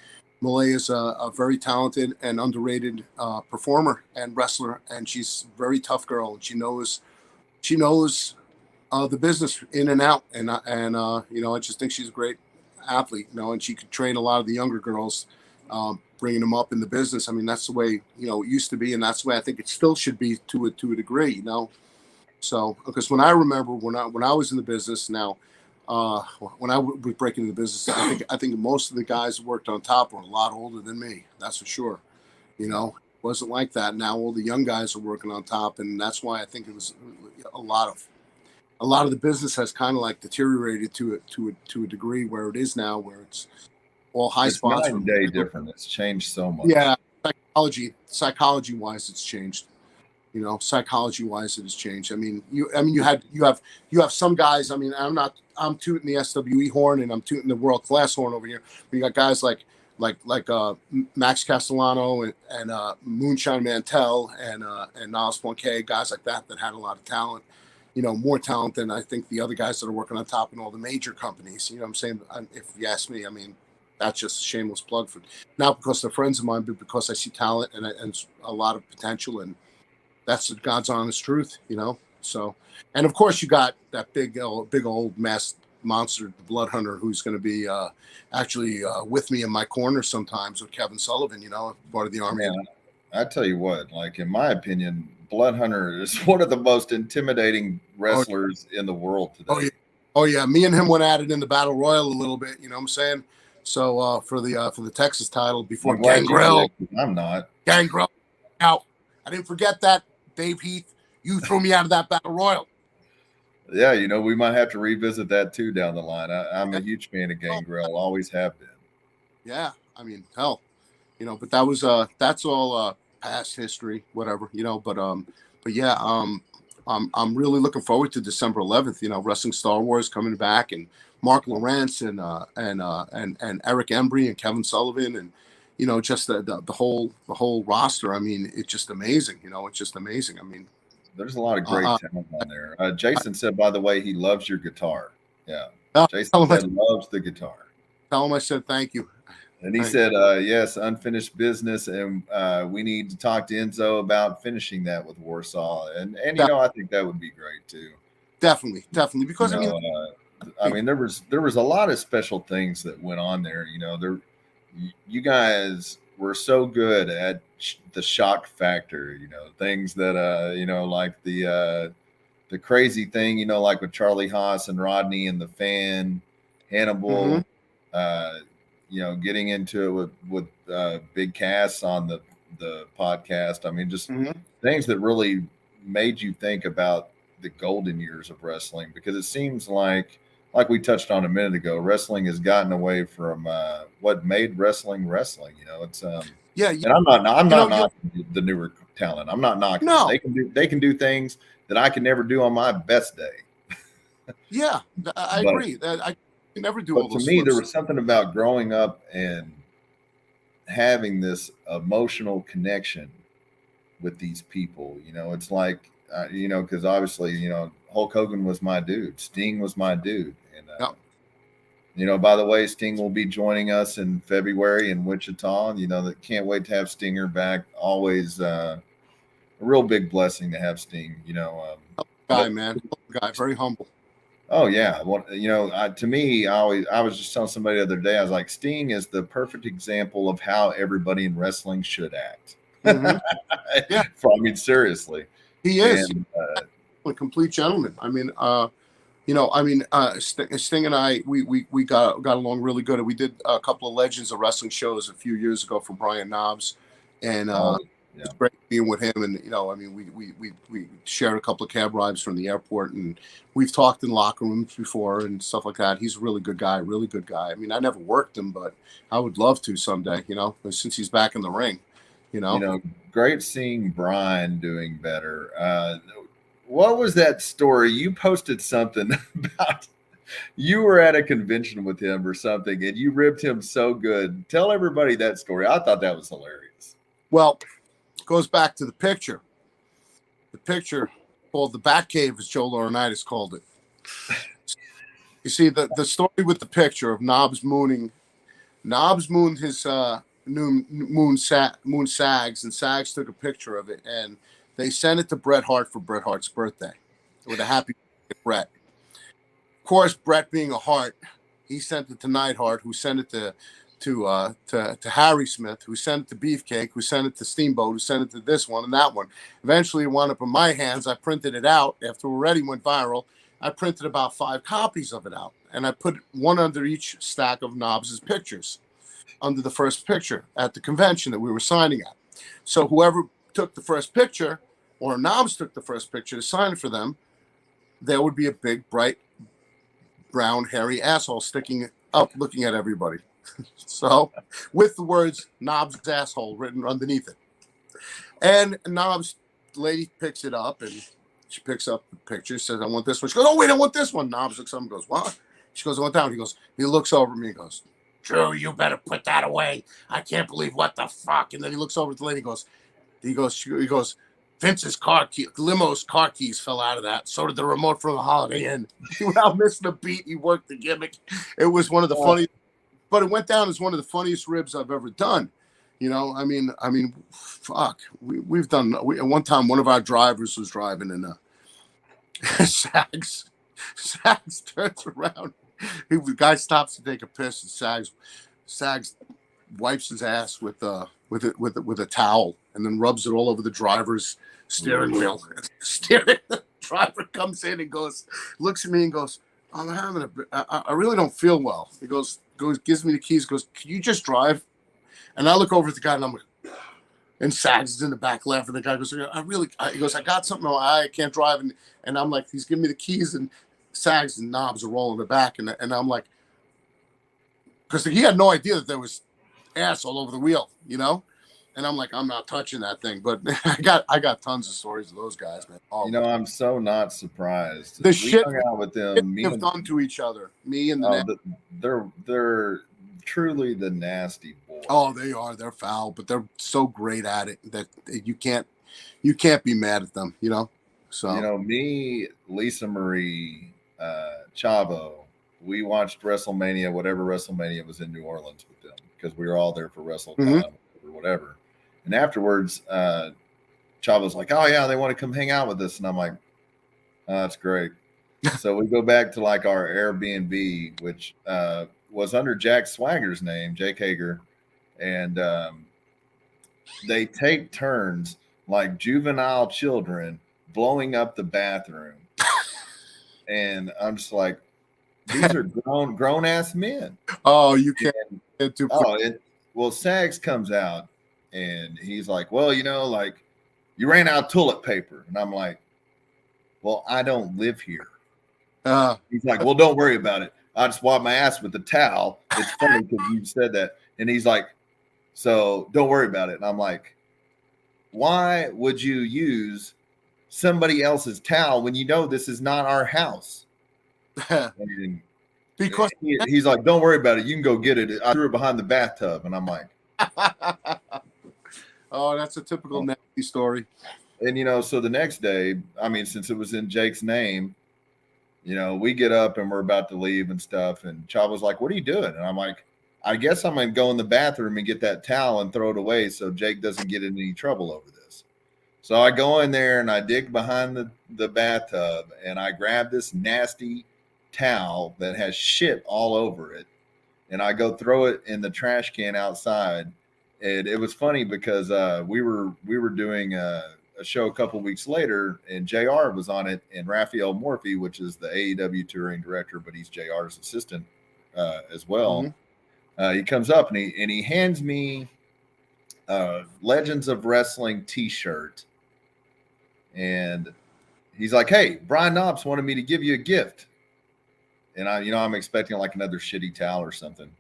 Malaya's a very talented and underrated performer and wrestler, and she's a very tough girl, and she knows the business in and out, and I just think she's a great athlete, and she could train a lot of the younger girls, bringing them up in the business. I mean, that's the way it used to be, and that's the way I think it still should be to a degree, So, because when I remember when I was in the business, now when I was breaking into the business, I think most of the guys who worked on top were a lot older than me. That's for sure. It wasn't like that. Now all the young guys are working on top, and that's why I think it was a lot of the business has kind of like deteriorated to a degree where it is now, where it's all high spots. Night and day different. It's changed so much. Yeah, psychology wise, it's changed. Psychology wise, it has changed. I mean, you have some guys. I mean, I'm tooting the SWE horn and I'm tooting the world class horn over here. But you got guys like Max Castellano and Moonshine Mantell and Niles Poinquet, guys like that had a lot of talent. More talent than I think the other guys that are working on top in all the major companies. You know what I'm saying? If you ask me, I mean, that's just a shameless plug for not because they're friends of mine, but because I see talent and a lot of potential, and that's God's honest truth, So, and of course, you got that big old mass monster, the Blood Hunter, who's going to be actually with me in my corner sometimes with Kevin Sullivan, part of the Army. Man, I tell you what, like in my opinion, Blood Hunter is one of the most intimidating wrestlers in the world today. Oh yeah, me and him went at it in the Battle Royal a little bit. You know what I'm saying? So for the Texas title before Gangrel. I'm not Gangrel. Now I didn't forget that, Dave Heath. You threw me out of that Battle Royal. Yeah, we might have to revisit that too down the line. I'm a Yeah. huge fan of Oh, Gangrel, always have been. yeah. I mean, hell, but that's all past history, whatever, but yeah, I'm really looking forward to December 11th. Wrestling Star Wars coming back, and Mark Lowrance and Eric Embry and Kevin Sullivan, and just the whole roster. I mean, it's just amazing. It's just amazing. I mean, There's a lot of great uh, talent on there. Jason said, by the way, he loves your guitar. Yeah. uh, Jason tell him, said loves the guitar. I said thank you. And he said, yes, unfinished business. And we need to talk to Enzo about finishing that with Warsaw. And I think that would be great too. Definitely, because I mean, there was a lot of special things that went on there. You guys were so good at the shock factor. Things that like the crazy thing. Like with Charlie Haas and Rodney and the fan, Hannibal. Mm-hmm. Getting into it with Big Cass on the podcast. I mean, just things that really made you think about the golden years of wrestling, because it seems like we touched on a minute ago, wrestling has gotten away from what made wrestling. It's Yeah, and I'm not knocking the newer talent. I'm not knocking them. no, They can do things that I can never do on my best day. yeah, I agree. I can never do all But to those me, there flips. was something about growing up and having this emotional connection with these people. It's like, because obviously, Hulk Hogan was my dude. Sting was my dude. And, Yeah. by the way, Sting will be joining us in February in Wichita. That can't wait to have Stinger back. Always a real big blessing to have Sting. Guy, man, guy, very humble. Oh yeah, well, to me, I was just telling somebody the other day. I was like, Sting is the perfect example of how everybody in wrestling should act. Mm-hmm. Yeah, I mean, seriously, he is. and A complete gentleman. I mean, Sting and I, we got along really good. We did a couple of Legends of Wrestling shows a few years ago for Brian Knobs, and yeah. it's great being with him. And we shared a couple of cab rides from the airport, and we've talked in locker rooms before and stuff like that. He's a really good guy, really good guy. I mean, I never worked him, but I would love to someday. Since he's back in the ring. Great seeing Brian doing better. What was that story? You posted something about you were at a convention with him or something, and you ribbed him so good. Tell everybody that story. I thought that was hilarious. Well, it goes back to the picture. The picture called the Batcave, as Joe Laurinaitis called it. You see, the story with the picture of Knobs mooning. Knobs mooned his moon Sags, and Sags took a picture of it, and they sent it to Bret Hart for Bret Hart's birthday with a happy birthday, Bret. Of course, Bret being a Hart, he sent it to Neidhart, who sent it to Harry Smith, who sent it to Beefcake, who sent it to Steamboat, who sent it to this one and that one. Eventually, it wound up in my hands. I printed it out after it already went viral. I printed about 5 copies of it out, and I put one under each stack of Knobs' pictures, under the first picture at the convention that we were signing at. So whoever took the first picture, or Knobs took the first picture to sign it for them, there would be a big, bright, brown, hairy asshole sticking up, looking at everybody. So, with the words Knobs' asshole written underneath it. And Knobs, the lady picks it up, and she picks up the picture, says, I want this one. She goes, oh, wait, I want this one. Knobs looks up and goes, what? She goes, I want that one. He looks over at me and goes, Drew, you better put that away. I can't believe what the fuck. And then he looks over at the lady and he goes, Vince's limo's car keys fell out of that. So did the remote from the Holiday Inn. Without missing a beat, he worked the gimmick. It was one of the funniest, but it went down as one of the funniest ribs I've ever done. I mean, fuck. We've done. At one time, one of our drivers was driving, and Sags turns around. The guy stops to take a piss, and Sags wipes his ass with a towel, and then rubs it all over the driver's steering wheel. The driver comes in and looks at me and goes, I'm having I really don't feel well. He goes, gives me the keys, goes, can you just drive? And I look over at the guy and I'm like, And Sags is in the back laughing. The guy goes, he goes, I got something. I can't drive. And I'm like, he's giving me the keys, and Sags and Knobs are rolling the back. And I'm like, because he had no idea that there was ass all over the wheel, And I'm like, I'm not touching that thing. But I got tons of stories of those guys, man. I'm so not surprised. The shit hung out with them. we have done to each other. Me and they're truly the nasty boys. Oh, they are. They're foul, but they're so great at it that you can't be mad at them, So me, Lisa Marie, Chavo, we watched WrestleMania, whatever WrestleMania was in New Orleans with them, because we were all there for WrestleCon or whatever. And afterwards, Chavo's like, "Oh yeah, they want to come hang out with us," and I'm like, "Oh, that's great." So we go back to like our Airbnb, which was under Jack Swagger's name, Jake Hager, and they take turns like juvenile children blowing up the bathroom. And I'm just like, these are grown ass men. Oh, you can't. Well, Sags comes out and he's like, well, like you ran out of toilet paper. And I'm like, well, I don't live here. He's like, well, don't worry about it. I just wipe my ass with the towel. It's funny because you said that. And he's like, so don't worry about it. And I'm like, why would you use somebody else's towel when you know this is not our house? Because he's like, don't worry about it. You can go get it. I threw it behind the bathtub. And I'm like, oh, that's a typical nasty story. And, so the next day, since it was in Jake's name, we get up and we're about to leave and stuff. And Chavo's like, what are you doing? And I'm like, I guess I'm going to go in the bathroom and get that towel and throw it away so Jake doesn't get in any trouble over this. So I go in there and I dig behind the bathtub and I grab this nasty towel that has shit all over it. And I go throw it in the trash can outside. And it was funny because we were doing a show a couple weeks later, and JR was on it, and Raphael Morphy, which is the AEW touring director, but he's JR's assistant as well. Mm-hmm. He comes up and he hands me Legends of Wrestling T-shirt, and he's like, "Hey, Brian Knobs wanted me to give you a gift," and I'm expecting like another shitty towel or something.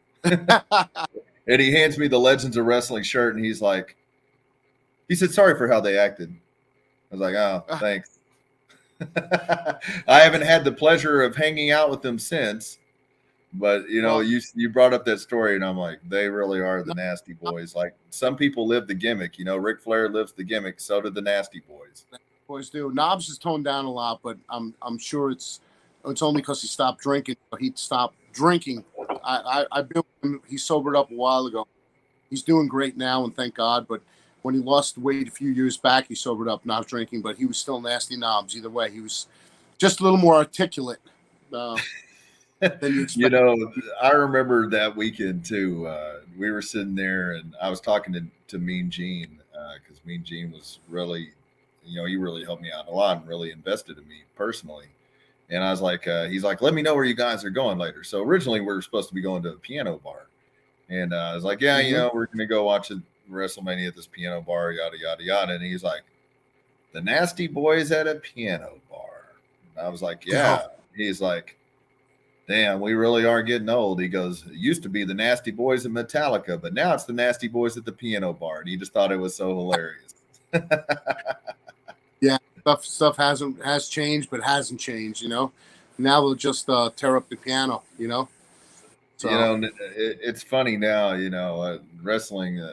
And he hands me the Legends of Wrestling shirt, and he said, "Sorry for how they acted." I was like, "Oh, thanks." I haven't had the pleasure of hanging out with them since, but you brought up that story, and I'm like, they really are the nasty boys. Like some people live the gimmick, Ric Flair lives the gimmick. So do the nasty boys. Boys do. Knobs is toned down a lot, but I'm sure it's only because he stopped drinking. He stopped drinking. I've been with him. He sobered up a while ago. He's doing great now, and thank God. But when he lost weight a few years back, he sobered up, not drinking. But he was still nasty Knobs. Either way, he was just a little more articulate than you expect. I remember that weekend too. We were sitting there, and I was talking to Mean Gene because Mean Gene was really, he really helped me out a lot and really invested in me personally. And I was like, he's like, let me know where you guys are going later. So originally we were supposed to be going to a piano bar. And I was like, yeah, we're going to go watch WrestleMania at this piano bar, yada, yada, yada. And he's like, the nasty boys at a piano bar. And I was like, yeah. He's like, damn, we really are getting old. He goes, it used to be the nasty boys at Metallica, but now it's the nasty boys at the piano bar. And he just thought it was so hilarious. Yeah. Stuff has changed, but hasn't changed, Now they'll just tear up the piano, So it's funny now, wrestling.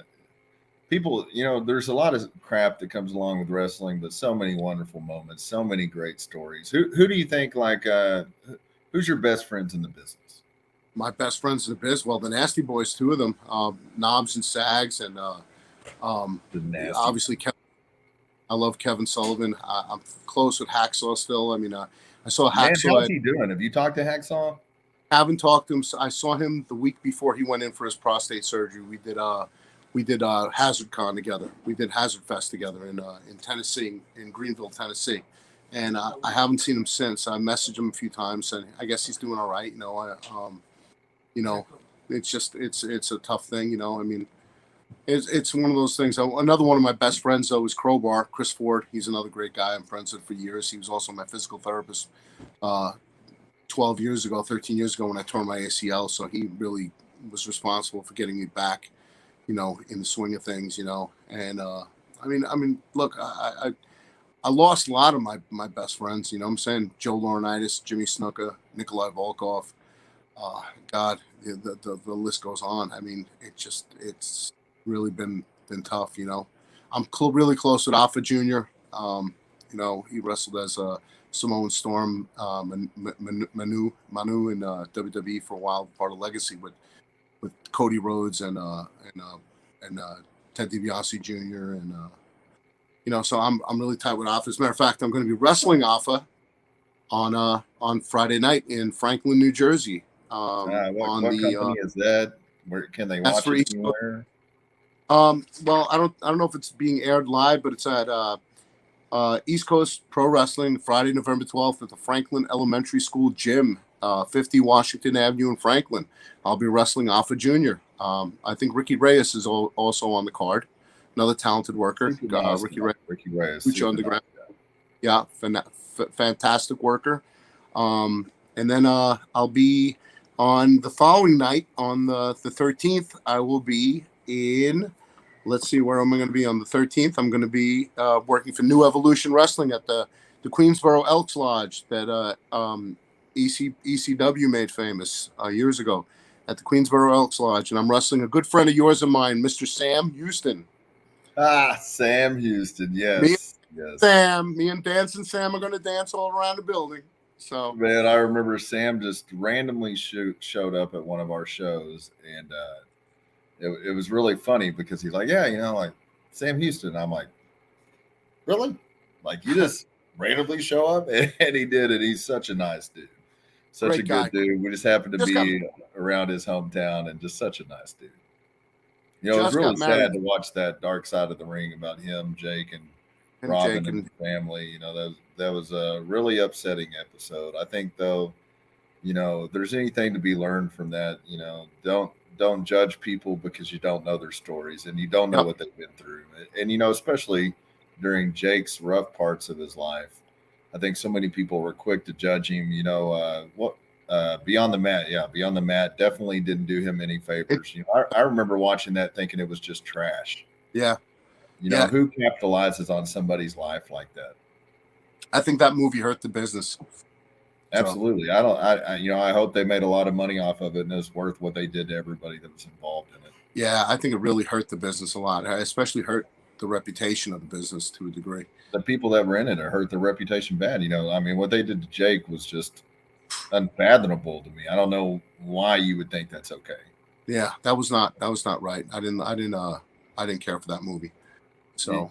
People, there's a lot of crap that comes along with wrestling, but so many wonderful moments, so many great stories. Who do you think who's your best friends in the business? My best friends in the biz, well, the Nasty Boys, two of them, Knobs and Sags, and obviously Kevin. I love Kevin Sullivan. I'm close with Hacksaw still. I saw Hacksaw. Man, how's he doing? Have you talked to Hacksaw? Haven't talked to him. I saw him the week before he went in for his prostate surgery. We did Hazard Con together. We did Hazard Fest together in Tennessee, in Greenville, Tennessee. And I haven't seen him since. I messaged him a few times, and I guess he's doing all right. It's just it's a tough thing. it's one of those things. Another one of my best friends though is Crowbar, Chris Ford. He's another great guy. I'm friends with for years. He was also my physical therapist 12 years ago, 13 years ago when I tore my ACL. So he really was responsible for getting me back, in the swing of things, And I mean, look, I lost a lot of my best friends. You know what I'm saying? Joe Laurinaitis, Jimmy Snuka, Nikolai Volkov. God, the list goes on. I mean, it's really been tough. I'm really close with Alpha Jr. He wrestled as Samoan Storm, Manu in WWE for a while, part of Legacy with Cody Rhodes and Ted DiBiase Jr. and so I'm really tight with Alpha. As a matter of fact, I'm going to be wrestling Alpha on Friday night in Franklin, New Jersey. What company is that? Where can they watch it anywhere? Well, I don't know if it's being aired live, but it's at East Coast Pro Wrestling Friday, November 12th at the Franklin Elementary School Gym, 50 Washington Avenue in Franklin. I'll be wrestling Alpha Jr. I think Ricky Reyes is also on the card. Another talented worker. Ricky Reyes. Underground. Yeah, fantastic worker. And then I'll be on the following night, on the 13th, I will be in, let's see, where am I going to be on the 13th? I'm going to be working for New Evolution Wrestling at the Queensboro Elks Lodge that ECW made famous years ago at the Queensboro Elks Lodge. And I'm wrestling a good friend of yours and mine, Mr. Sam Houston. Sam Houston, yes. Me and Dancing Sam are going to dance all around the building. So, man, I remember Sam just randomly showed up at one of our shows, and it was really funny because he's like, yeah, like Sam Houston. I'm like, really? Like, you just randomly show up? And he did it. He's such a nice dude. Such a good dude. We just happened to be around his hometown, and just such a nice dude. It was really sad to watch that Dark Side of the Ring about him, Jake, and Robin and his family. That was a really upsetting episode. I think, though, if there's anything to be learned from that, don't judge people because you don't know their stories and you don't know what they've been through. And especially during Jake's rough parts of his life, I think so many people were quick to judge him. Beyond the Mat, Beyond the Mat definitely didn't do him any favors. I remember watching that thinking it was just trash. Yeah. Who capitalizes on somebody's life like that? I think that movie hurt the business. Absolutely. So. I hope they made a lot of money off of it and it's worth what they did to everybody that was involved in it. Yeah, I think it really hurt the business a lot. It especially hurt the reputation of the business to a degree. The people that were in it hurt the reputation bad. What they did to Jake was just unfathomable to me. I don't know why you would think that's okay. Yeah, that was not right. I didn't care for that movie. So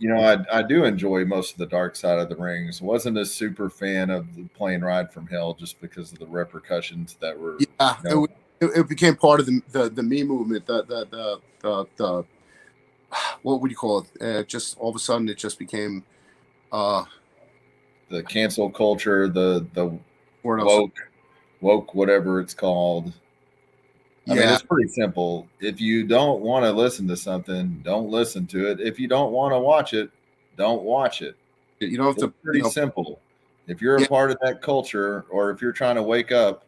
I do enjoy most of the Dark Side of the Rings. Wasn't a super fan of the Plane Ride from Hell just because of the repercussions that were. Yeah, it became part of the me movement. The what would you call it? Just all of a sudden, it just became the cancel culture, the woke, whatever it's called. I mean, it's pretty simple. If you don't want to listen to something, don't listen to it. If you don't want to watch it, don't watch it. You don't have to. It's pretty simple. If you're a part of that culture, or if you're trying to wake up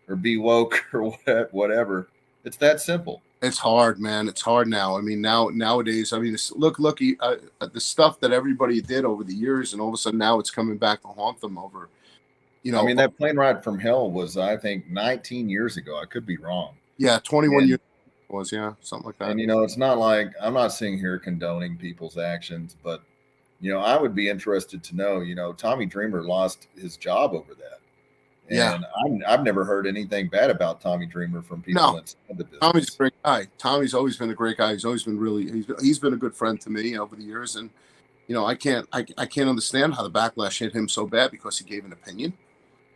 or be woke or whatever, it's that simple. It's hard, man. It's hard now. I mean, nowadays, look, the stuff that everybody did over the years, and all of a sudden now it's coming back to haunt them over. That Plane Ride from Hell was, I think, 19 years ago. I could be wrong. Yeah, 21 years was, something like that. And, it's not like, I'm not sitting here condoning people's actions, but, I would be interested to know, Tommy Dreamer lost his job over that. And I've never heard anything bad about Tommy Dreamer from people inside the business. Tommy's a great guy. Tommy's always been a great guy. He's always been he's been a good friend to me over the years. And, I can't understand how the backlash hit him so bad because he gave an opinion.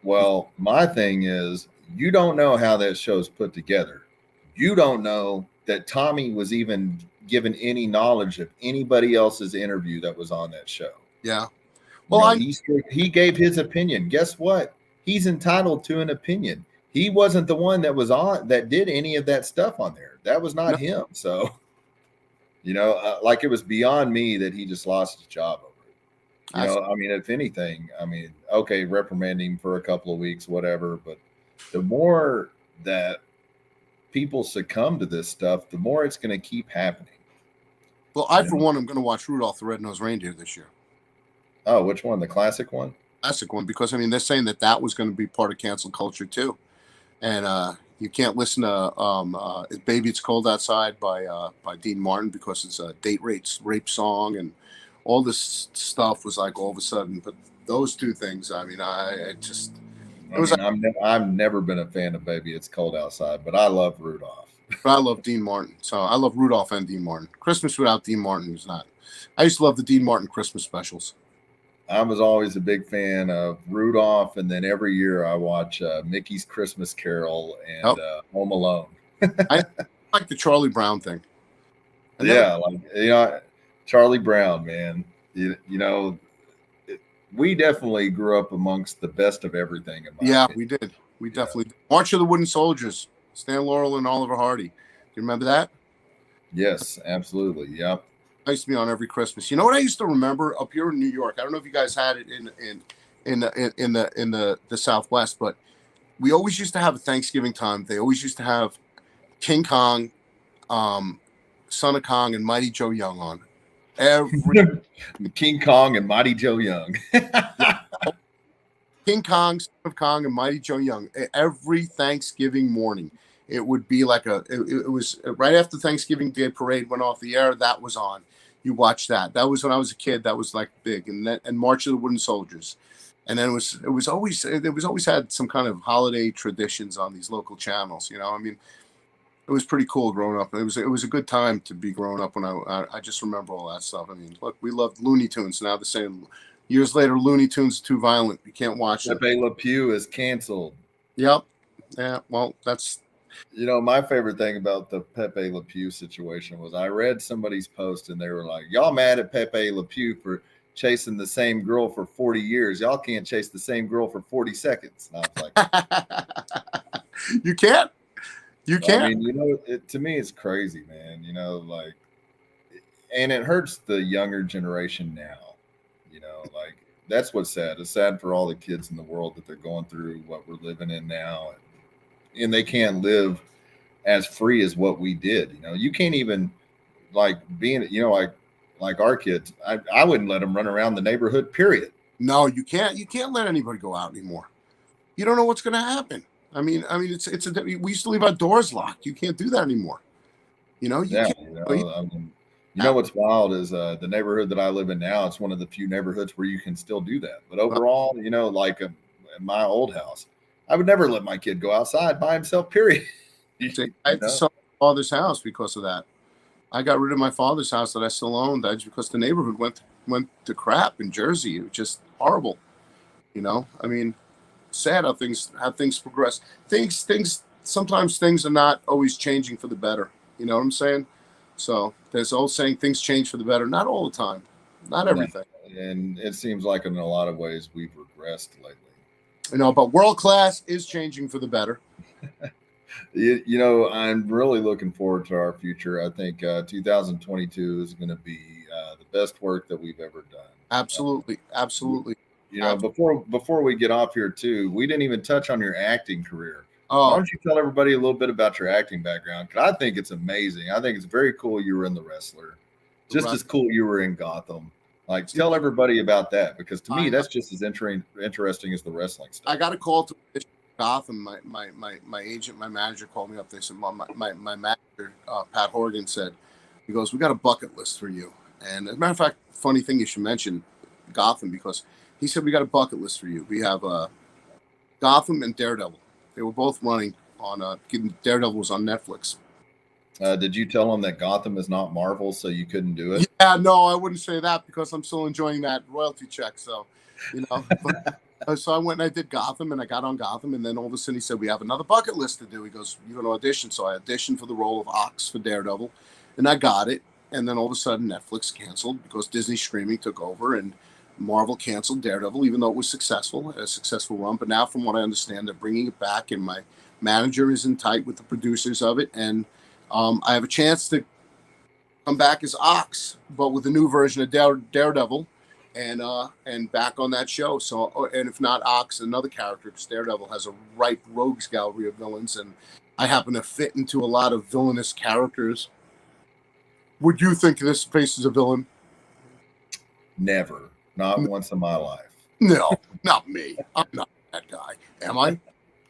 Well, my thing is, you don't know how that show's put together. You don't know that Tommy was even given any knowledge of anybody else's interview that was on that show. Yeah. Well, he gave his opinion. Guess what? He's entitled to an opinion. He wasn't the one that was on that did any of that stuff on there. That was not him. So Like it was beyond me that he just lost his job over it. That's, I mean, if anything, I mean, okay, reprimand him for a couple of weeks, whatever. But the more that people succumb to this stuff, the more it's going to keep happening. well, I for one am going to watch Rudolph the Red-Nosed Reindeer this year. Oh, which one? The classic one? Classic one, because I mean they're saying that was going to be part of cancel culture too, and you can't listen to "Baby It's Cold Outside" by Dean Martin because it's a rape song, and all this stuff was like all of a sudden. But those two things, I mean, I've never been a fan of "Baby It's Cold Outside," but I love Rudolph. I love Dean Martin, so I love Rudolph and Dean Martin. Christmas without Dean Martin is not. I used to love the Dean Martin Christmas specials. I was always a big fan of Rudolph, and then every year I watch Mickey's Christmas Carol and Home Alone. I like the Charlie Brown thing. Charlie Brown, man. We definitely grew up amongst the best of everything. We did. We definitely did. March of the Wooden Soldiers, Stan Laurel and Oliver Hardy. Do you remember that? Yes, absolutely. Yep. I used to be on every Christmas. You know what I used to remember up here in New York? I don't know if you guys had it in the Southwest, but we always used to have a Thanksgiving time. They always used to have King Kong, Son of Kong, and Mighty Joe Young on. Every King Kong and Mighty Joe Young. King Kong, Son of Kong, and Mighty Joe Young. Every Thanksgiving morning. It would be like it was right after Thanksgiving Day parade went off the air. That was on. You watched that. That was when I was a kid. That was like big. And March of the Wooden Soldiers. And then it was always had some kind of holiday traditions on these local channels. I mean, it was pretty cool growing up. It was a good time to be growing up when I just remember all that stuff. I mean, look, we loved Looney Tunes. Now they're saying years later, Looney Tunes is too violent. You can't watch it. Pepe Le Pew is canceled. Yep. Yeah. Well, that's. My favorite thing about the Pepe Le Pew situation was I read somebody's post and they were like, y'all mad at Pepe Le Pew for chasing the same girl for 40 years. Y'all can't chase the same girl for 40 seconds. And I was like, you can't. I mean, to me, it's crazy, man. And it hurts the younger generation now. That's what's sad. It's sad for all the kids in the world that they're going through what we're living in now. And they can't live as free as what we did. You can't even like our kids. I wouldn't let them run around the neighborhood, period. No, you can't. You can't let anybody go out anymore. You don't know what's going to happen. I mean, we used to leave our doors locked. You can't do that anymore. What's wild is the neighborhood that I live in now. It's one of the few neighborhoods where you can still do that. But overall, like in my old house, I would never let my kid go outside by himself, period. I had to sell my father's house because of that. I got rid of my father's house that I still owned because the neighborhood went to crap in Jersey. It was just horrible. I mean, sad how things progress. Sometimes things are not always changing for the better. You know what I'm saying? So there's old saying, things change for the better. Not all the time. Not everything. And it seems like in a lot of ways we've regressed lately. But world class is changing for the better. I'm really looking forward to our future. I think 2022 is going to be the best work that we've ever done. Absolutely. Before we get off here too, we didn't even touch on your acting career. Oh. Why don't you tell everybody a little bit about your acting background? Because I think it's amazing. I think it's very cool you were in The Wrestler. Just as cool you were in Gotham. Tell everybody about that, because to me, that's just as interesting as the wrestling stuff. I got a call to Gotham. My agent, my manager called me up. They said, my manager, Pat Horgan, said, he goes, we got a bucket list for you. And as a matter of fact, funny thing you should mention Gotham, because he said, we got a bucket list for you. We have Gotham and Daredevil. They were both running on Daredevil was on Netflix. Did you tell them that Gotham is not Marvel, so you couldn't do it? Yeah, no, I wouldn't say that because I'm still enjoying that royalty check. So, so I went and I did Gotham, and I got on Gotham, and then all of a sudden he said, we have another bucket list to do. He goes, you're going to audition. So I auditioned for the role of Ox for Daredevil, and I got it. And then all of a sudden Netflix canceled because Disney streaming took over, and Marvel canceled Daredevil, even though it was a successful run. But now, from what I understand, they're bringing it back, and my manager is in tight with the producers of it, and I have a chance to come back as Ox, but with a new version of Daredevil, and back on that show. So, and if not Ox, another character, because Daredevil has a ripe rogues gallery of villains, and I happen to fit into a lot of villainous characters. Would you think this face is a villain? Never, not once in my life. No, not me. I'm not that guy. Am I?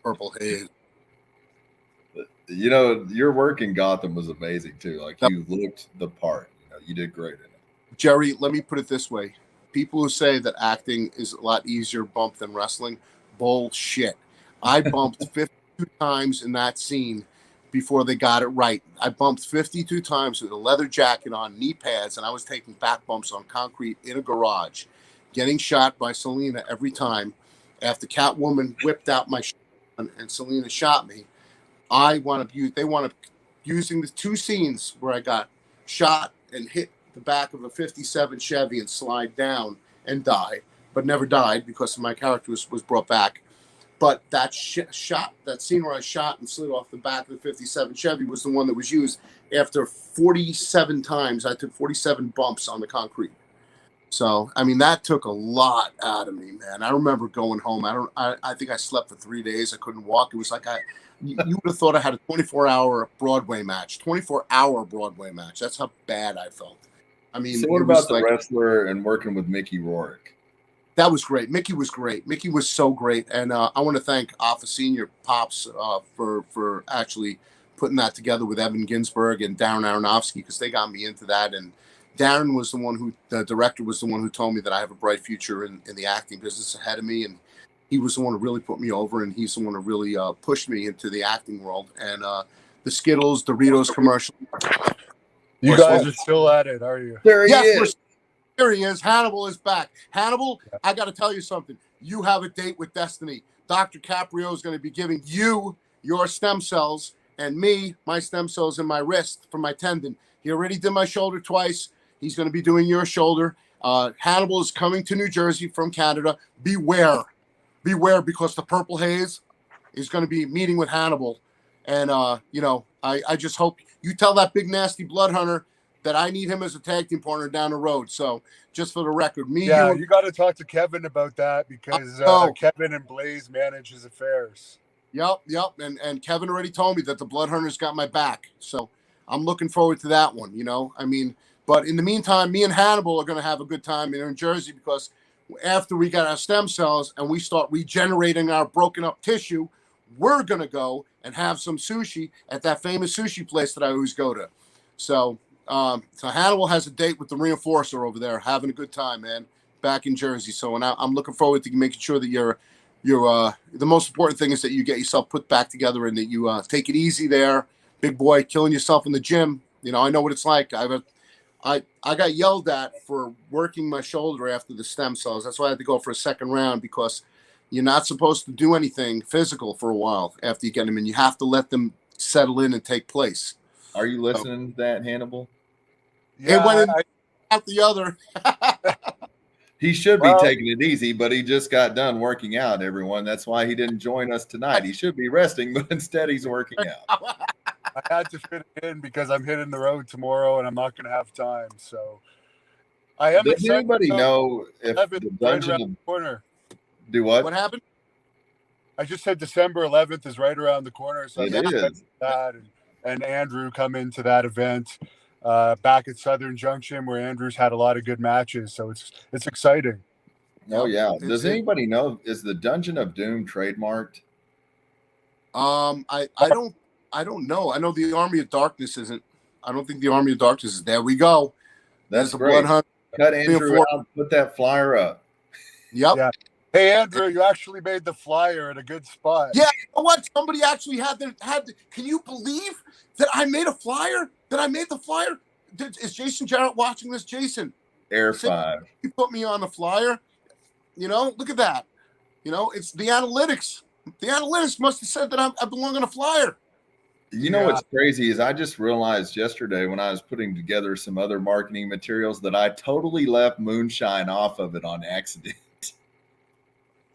Purple Haze. You know, your work in Gotham was amazing too. Like you looked the part. You know, you did great in it. Jerry, let me put it this way. People who say that acting is a lot easier bump than wrestling, bullshit. I bumped 52 times in that scene before they got it right. I bumped 52 times with a leather jacket on, knee pads, and I was taking back bumps on concrete in a garage, getting shot by Selena every time. After Catwoman whipped out my shotgun and Selena shot me, they wound up using the two scenes where I got shot and hit the back of a 57 Chevy and slide down and die, but never died because my character was brought back. But that that scene where I shot and slid off the back of the 57 Chevy was the one that was used after 47 times. I took 47 bumps on the concrete. So, I mean, that took a lot out of me, man. I remember going home. I think I slept for 3 days. I couldn't walk. It was like you would have thought I had a 24-hour Broadway match. 24-hour Broadway match. That's how bad I felt. I mean, so what about the wrestler and working with Mickey Rourke? That was great. Mickey was great. Mickey was so great. And I want to thank Alpha Senior Pops for actually putting that together with Evan Ginsberg and Darren Aronofsky, because they got me into that. And Darren was the director was the one who told me that I have a bright future in the acting business ahead of me. And he was the one who really put me over, and he's the one who really pushed me into the acting world. And the Skittles, Doritos commercial. You guys are still at it, are you? There he is. Here he is. Hannibal is back. Hannibal, I got to tell you something. You have a date with destiny. Dr. Caprio is going to be giving you your stem cells and me my stem cells in my wrist for my tendon. He already did my shoulder twice. He's going to be doing your shoulder. Hannibal is coming to New Jersey from Canada. Beware, because the Purple Haze is going to be meeting with Hannibal. And, I just hope you tell that big nasty blood hunter that I need him as a tag team partner down the road. So just for the record, you got to talk to Kevin about that, because Kevin and Blaze manage his affairs. Yep. And Kevin already told me that the blood hunter's got my back. So I'm looking forward to that one, but in the meantime, me and Hannibal are going to have a good time in Jersey, because after we get our stem cells and we start regenerating our broken up tissue, we're going to go and have some sushi at that famous sushi place that I always go to. So Hannibal has a date with the Reinforcer over there, having a good time, man, back in Jersey. So, and I'm looking forward to making sure that you're the most important thing is that you get yourself put back together, and that you take it easy there, big boy, killing yourself in the gym. I know what it's like. I got yelled at for working my shoulder after the stem cells. That's why I had to go for a second round, because you're not supposed to do anything physical for a while after you get them, and you have to let them settle in and take place. Are you listening to that, Hannibal? Yeah, it went out the other. He should be taking it easy, but he just got done working out, everyone. That's why he didn't join us tonight. He should be resting, but instead he's working out. I had to fit it in because I'm hitting the road tomorrow and I'm not going to have time. So I am. Does anybody know if the Dungeon right the corner? Do what? What happened? I just said December 11th is right around the corner. So it is. That and Andrew come into that event back at Southern Junction, where Andrew's had a lot of good matches. So it's exciting. Oh yeah. Does anybody know, is the Dungeon of Doom trademarked? I don't know. I know the Army of Darkness isn't. I don't think the Army of Darkness is. There we go. That's great. Cut Andrew out, put that flyer up. Yep. Yeah. Hey, Andrew, you actually made the flyer at a good spot. Yeah, you know what? Somebody actually had to. Can you believe that I made a flyer? That I made the flyer? Is Jason Jarrett watching this? Jason, Air 5. You put me on the flyer. Look at that. It's the analytics. The analytics must have said that I belong on a flyer. You know what's crazy is I just realized yesterday when I was putting together some other marketing materials that I totally left Moonshine off of it on accident.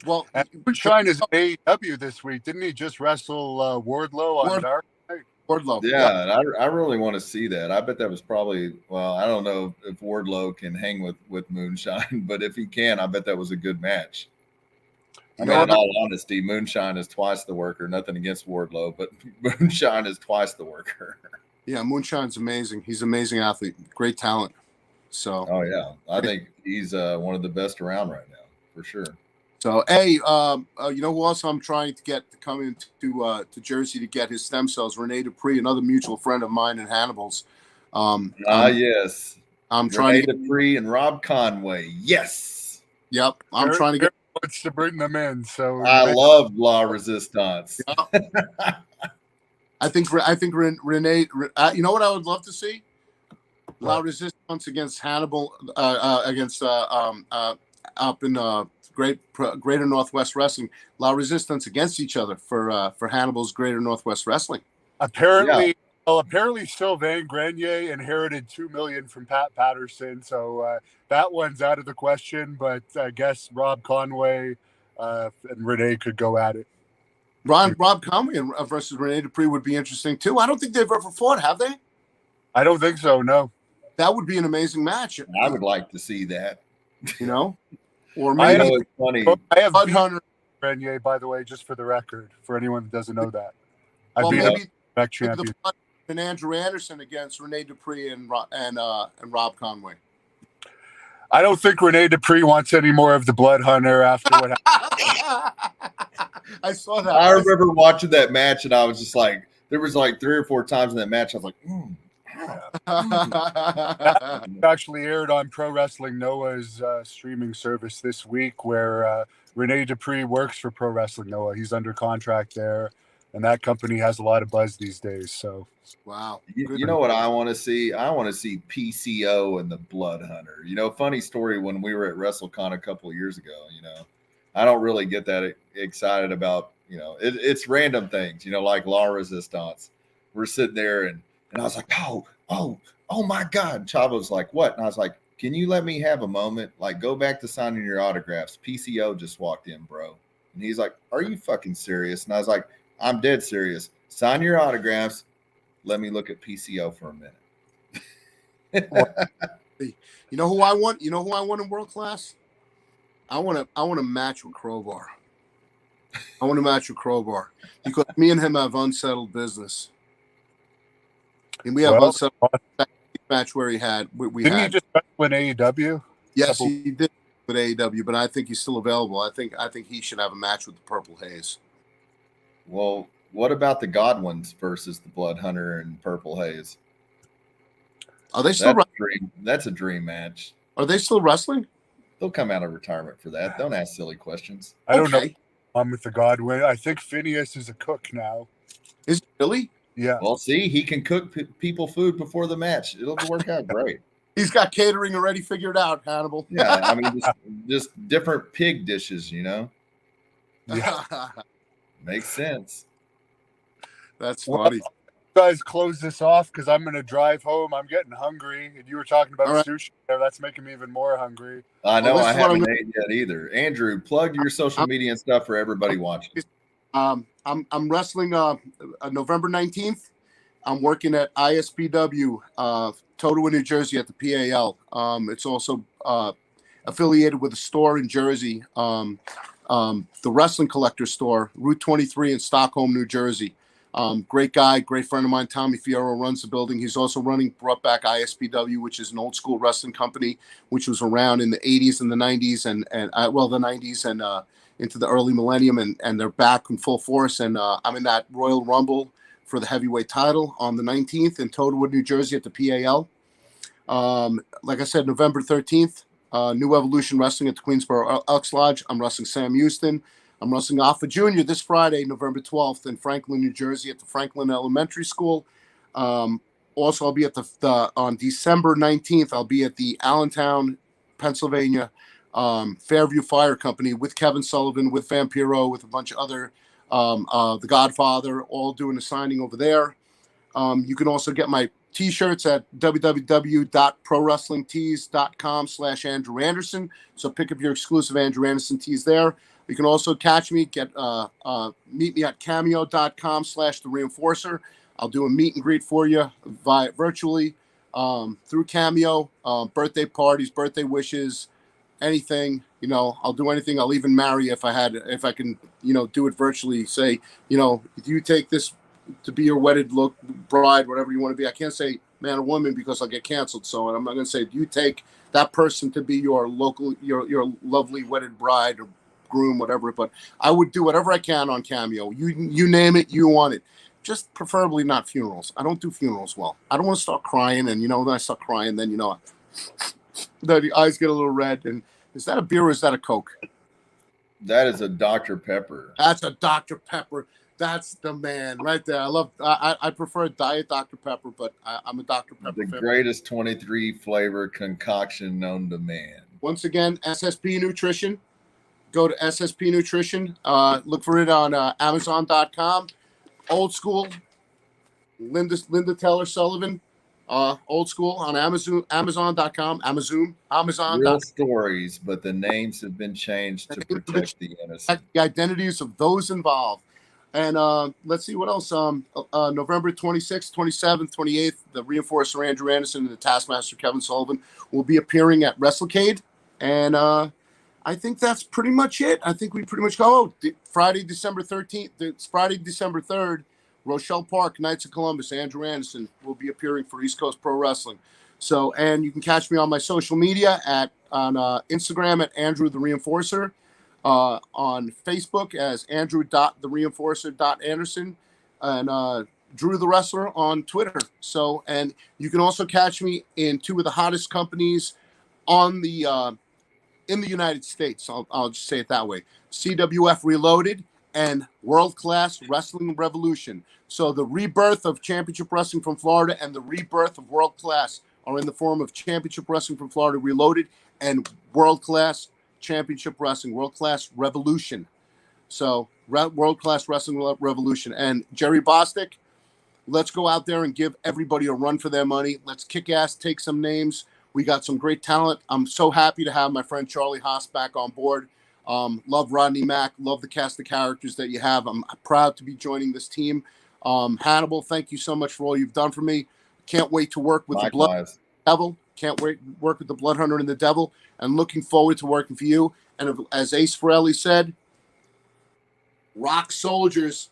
Well, Moonshine is AEW this week. Didn't he just wrestle Wardlow on Dark Night? Wardlow. Yeah, and I really want to see that. I bet that was probably, well, I don't know if Wardlow can hang with Moonshine, but if he can, I bet that was a good match. I mean, in all honesty, Moonshine is twice the worker. Nothing against Wardlow, but Moonshine is twice the worker. Yeah, Moonshine's amazing. He's an amazing athlete, great talent. So, oh yeah, I think he's one of the best around right now, for sure. So, hey, you know who else I'm trying to get to come into to Jersey to get his stem cells? Rene Dupree, another mutual friend of mine and Hannibal's. Yes, I'm trying to Dupree and Rob Conway. Yes. Yep, I'm trying to get to bring them in. So I love La Resistance. Yep. I think Rene. You know what I would love to see? La Resistance against Hannibal, against up in Greater Northwest Wrestling. La Resistance against each other for Hannibal's Greater Northwest Wrestling. Apparently, Sylvain Grenier inherited $2 million from Pat Patterson, so that one's out of the question. But I guess Rob Conway and Rene could go at it. Rob Conway versus Rene Dupree would be interesting too. I don't think they've ever fought, have they? I don't think so. No. That would be an amazing match. I would like to see that. You know, or maybe it's funny. I have Bud Hunter Grenier, by the way, just for the record, for anyone that doesn't know that. Well, maybe champion. And Andrew Anderson against Rene Dupree and Rob Conway. I don't think Rene Dupree wants any more of the Blood Hunter after what happened. I saw that. I remember watching that match, and I was just like, there was like 3 or 4 times in that match, I was like, It actually aired on Pro Wrestling Noah's streaming service this week, where Rene Dupree works for Pro Wrestling Noah. He's under contract there, and that company has a lot of buzz these days. So, wow. You know what I want to see? I want to see PCO and the Blood Hunter. You know, funny story, when we were at WrestleCon a couple of years ago, you know, I don't really get that excited about, you know, it's random things, you know, like La Resistance. We're sitting there and I was like, oh my God. Chavo's like, what? And I was like, can you let me have a moment? Like, go back to signing your autographs. PCO just walked in, bro. And he's like, are you fucking serious? And I was like, I'm dead serious. Sign your autographs. Let me look at PCO for a minute. You know who I want? You know who I want in world class? I want to match with Crowbar. I want to match with Crowbar because me and him have unsettled business. And we have unsettled match where he had Didn't he just win AEW? Yes, he did with AEW, but I think he's still available. I think he should have a match with the Purple Haze. Well, what about the Godwins versus the Blood Hunter and Purple Haze? Are they still wrestling? That's a dream match. Are they still wrestling? They'll come out of retirement for that. Don't ask silly questions. I don't know. I'm with the Godwin. I think Phineas is a cook now. Is Billy? Yeah. Well, see, he can cook people food before the match. It'll work out great. He's got catering already figured out, Hannibal. Yeah, I mean, just different pig dishes, you know? Yeah. Makes sense. That's funny. Guys, close this off because I'm going to drive home. I'm getting hungry. And you were talking about sushi there. That's making me even more hungry. I know. I haven't ate yet either. Andrew, plug your social media and stuff for everybody watching. I'm wrestling November 19th. I'm working at ISPW, Totowa, New Jersey at the PAL. It's also affiliated with a store in Jersey, the Wrestling Collector store, Route 23 in Stockholm, New Jersey. Great guy, great friend of mine, Tommy Fierro, runs the building. He's also brought back ISPW, which is an old school wrestling company, which was around in the 80s and the 90s and the 90s and into the early millennium, and they're back in full force. And I'm in that Royal Rumble for the heavyweight title on the 19th in Totowa, New Jersey at the PAL. Like I said, November 13th, New Evolution Wrestling at the Queensboro Elks Lodge. I'm wrestling Sam Houston. I'm wrestling Alpha Jr. this Friday, November 12th in Franklin, New Jersey at the Franklin Elementary School. Also, I'll be at on December 19th, I'll be at the Allentown, Pennsylvania Fairview Fire Company with Kevin Sullivan, with Vampiro, with a bunch of other, The Godfather, all doing a signing over there. You can also get my T-shirts at www.prowrestlingtees.com/Andrew Anderson. So pick up your exclusive Andrew Anderson tees there. You can also catch me, meet me at cameo.com/The Reinforcer. I'll do a meet and greet for you virtually through Cameo, birthday parties, birthday wishes, anything. I'll do anything. I'll even marry if I can, do it virtually. Say, if you take this to be your wedded bride, whatever you want to be. I can't say man or woman because I'll get canceled. So I'm not going to say, do you take that person to be your your lovely wedded bride or groom, whatever. But I would do whatever I can on Cameo. You name it, you want it. Just preferably not funerals. I don't do funerals well. I don't want to start crying, and when I start crying, then the eyes get a little red. And is that a beer or is that a Coke? That is a Dr. Pepper. That's a Dr. Pepper. That's the man right there. I prefer Diet Dr. Pepper, but I'm a Dr. Pepper The fan. greatest 23 flavor concoction known to man. Once again, SSP Nutrition. Go to SSP Nutrition. Look for it on Amazon.com. Old school. Linda Teller Sullivan. Old school on Amazon.com. Amazon. Real stories, but the names have been changed to protect the innocent. The identities of those involved. And let's see what else. November 26th, 27th, 28th, the Reinforcer Andrew Anderson and the Taskmaster Kevin Sullivan will be appearing at WrestleCade. And I think that's pretty much it. I think we pretty much go. Friday, December 13th. It's Friday, December 3rd. Rochelle Park, Knights of Columbus. Andrew Anderson will be appearing for East Coast Pro Wrestling. So, and you can catch me on my social media on Instagram at Andrew the Reinforcer. On Facebook as Andrew.thereinforcer.Anderson and Drew the Wrestler on Twitter. So, and you can also catch me in two of the hottest companies on the in the United States. I'll just say it that way: CWF Reloaded and World Class Wrestling Revolution. So the rebirth of Championship Wrestling from Florida and the rebirth of World Class are in the form of Championship Wrestling from Florida Reloaded and World Class Championship Wrestling, World Class Revolution. So World Class Wrestling Revolution. And Jerry Bostic, let's go out there and give everybody a run for their money. Let's kick ass, take some names. We got some great talent. I'm so happy to have my friend Charlie Haas back on board. Love Rodney Mack. Love the cast of characters that you have. I'm proud to be joining this team. Hannibal, thank you so much for all you've done for me. Can't wait to work with the Blood Devil. Can't wait to work with the Blood Hunter and the Devil. And looking forward to working for you. And as Ace Frehley said, rock soldiers.